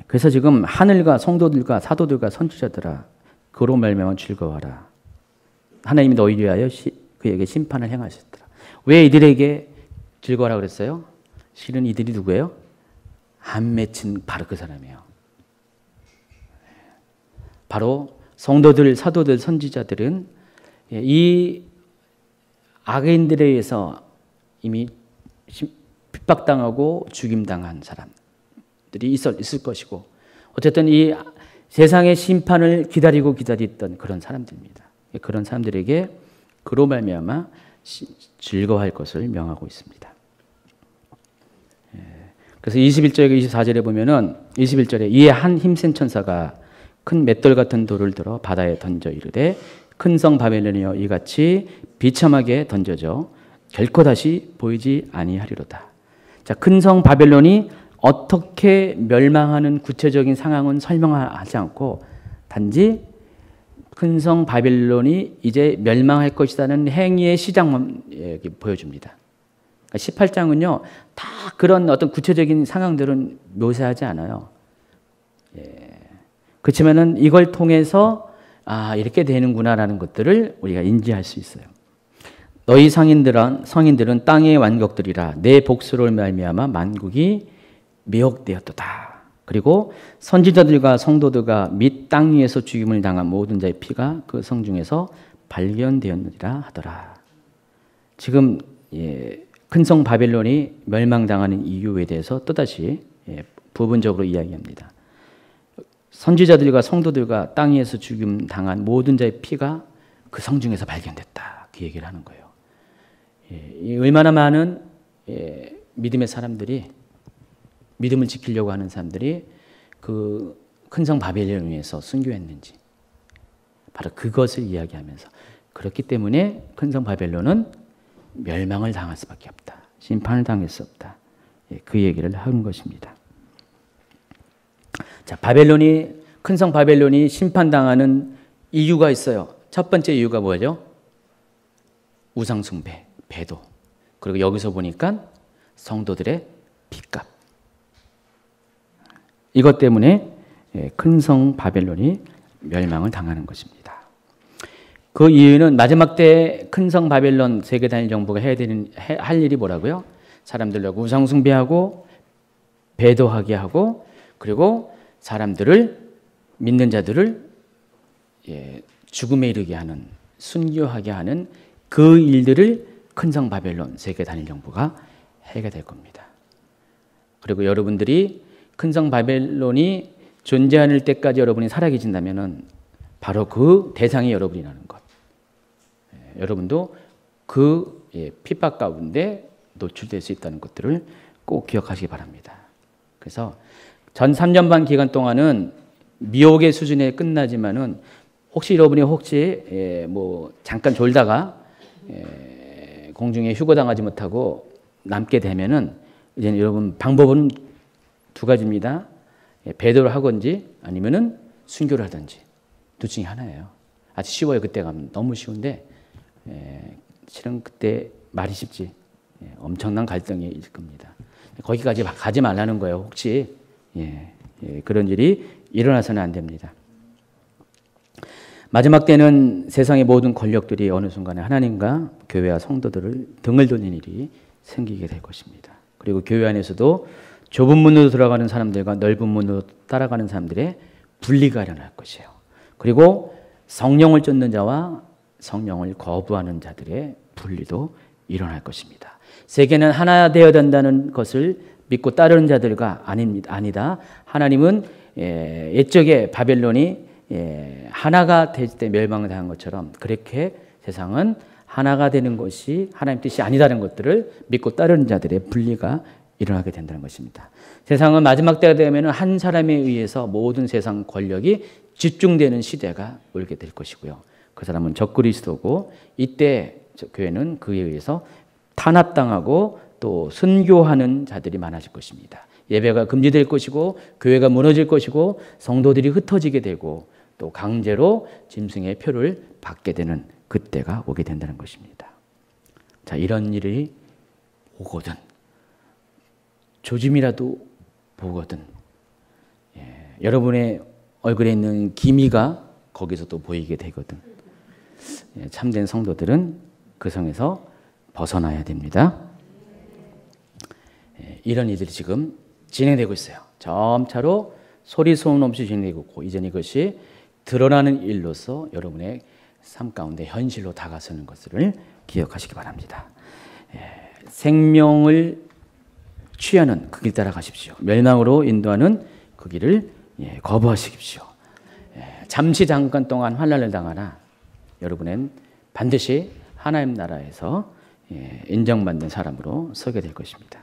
그래서 지금 하늘과 성도들과 사도들과 선지자들아 그로 말미암아 즐거워하라. 하나님이 너희를 위하여 그에게 심판을 행하셨더라. 왜 이들에게 즐거워하라 그랬어요? 실은 이들이 누구예요? 안 맺힌 바로 그 사람이에요. 바로 성도들, 사도들, 선지자들은 이 악인들에 의해서 이미 핍박당하고 죽임당한 사람들이 있을 것이고, 어쨌든 이 세상의 심판을 기다리던 그런 사람들입니다. 그런 사람들에게 그로 말미암아 즐거워할 것을 명하고 있습니다. 그래서 21절에 24절에 보면은 21절에 이에 한 힘센 천사가 큰 맷돌 같은 돌을 들어 바다에 던져 이르되 큰 성 바벨론이여 이같이 비참하게 던져져 결코 다시 보이지 아니하리로다. 자, 큰 성 바벨론이 어떻게 멸망하는 구체적인 상황은 설명하지 않고 단지 큰 성 바벨론이 이제 멸망할 것이라는 행위의 시작만 보여줍니다. 18장은요, 다 그런 어떤 구체적인 상황들은 묘사하지 않아요. 그렇지만은 이걸 통해서 이렇게 되는구나라는 것들을 우리가 인지할 수 있어요. 너희 성인들은 땅의 완곡들이라 내 복수를 말미암아 만국이 미혹되었도다. 그리고 선지자들과 성도들과 및 땅 위에서 죽임을 당한 모든 자의 피가 그 성 중에서 발견되었느니라 하더라. 지금 큰 성 바벨론이 멸망당하는 이유에 대해서 또다시 부분적으로 이야기합니다. 선지자들과 성도들과 땅 위에서 죽임 당한 모든 자의 피가 그 성 중에서 발견됐다. 그 얘기를 하는 거예요. 얼마나 많은 믿음의 사람들이, 믿음을 지키려고 하는 사람들이 그 큰 성 바벨론을 위해서 순교했는지, 바로 그것을 이야기하면서, 그렇기 때문에 큰 성 바벨론은 멸망을 당할 수밖에 없다. 심판을 당할 수 없다. 그 얘기를 하는 것입니다. 자, 큰 성 바벨론이 심판당하는 이유가 있어요. 첫 번째 이유가 뭐죠? 우상숭배, 배도. 그리고 여기서 보니까 성도들의 핏값. 이것 때문에 큰 성 바벨론이 멸망을 당하는 것입니다. 그 이유는 마지막 때 큰 성 바벨론 세계 단일 정부가 할 일이 뭐라고요? 사람들을 우상 숭배하고 배도하게 하고, 그리고 사람들을, 믿는 자들을 죽음에 이르게 하는, 순교하게 하는 그 일들을 큰 성 바벨론 세계 단일 정부가 하게 될 겁니다. 그리고 여러분들이 큰 성 바벨론이 존재할 때까지 여러분이 살아계신다면은 바로 그 대상이 여러분이라는 것. 여러분도 그 핍박 가운데 노출될 수 있다는 것들을 꼭 기억하시기 바랍니다. 그래서 전 3년 반 기간 동안은 미혹의 수준에 끝나지만은 혹시 여러분이 뭐 잠깐 졸다가 공중에 휴거당하지 못하고 남게 되면은 이제 여러분 방법은 두 가지입니다. 배도를 하건지 아니면은 순교를 하든지, 둘 중에 하나예요. 아주 쉬워요. 그때 가면 너무 쉬운데 실은 그때 말이 쉽지 엄청난 갈등이 있을 겁니다. 거기까지 가지 말라는 거예요. 혹시 그런 일이 일어나서는 안 됩니다. 마지막 때는 세상의 모든 권력들이 어느 순간에 하나님과 교회와 성도들을 등을 돌리는 일이 생기게 될 것입니다. 그리고 교회 안에서도 좁은 문으로 들어가는 사람들과 넓은 문으로 따라가는 사람들의 분리가 일어날 것이에요. 그리고 성령을 쫓는 자와 성령을 거부하는 자들의 분리도 일어날 것입니다. 세계는 하나 되어야 된다는 것을 믿고 따르는 자들과 아니다. 하나님은 옛적에 바벨론이 하나가 될 때 멸망을 당한 것처럼 그렇게 세상은 하나가 되는 것이 하나님 뜻이 아니다는 것들을 믿고 따르는 자들의 분리가 일어나게 된다는 것입니다. 세상은 마지막 때가 되면 한 사람에 의해서 모든 세상 권력이 집중되는 시대가 오게 될 것이고요. 그 사람은 적그리스도고, 이때 교회는 그에 의해서 탄압당하고 또 순교하는 자들이 많아질 것입니다. 예배가 금지될 것이고, 교회가 무너질 것이고, 성도들이 흩어지게 되고, 또 강제로 짐승의 표를 받게 되는 그때가 오게 된다는 것입니다. 자, 이런 일이 오거든, 조짐이라도 보거든, 여러분의 얼굴에 있는 기미가 거기서 또 보이게 되거든, 참된 성도들은 그 성에서 벗어나야 됩니다. 이런 일들이 지금 진행되고 있어요. 점차로 소리 소문 없이 진행되고 있고, 이제는 이것이 드러나는 일로서 여러분의 삶 가운데 현실로 다가서는 것을 기억하시기 바랍니다. 생명을 취하는 그 길 따라가십시오. 멸망으로 인도하는 그 길을 거부하십시오. 잠시 잠깐 동안 환난을 당하나 여러분은 반드시 하나님 나라에서 인정받는 사람으로 서게 될 것입니다.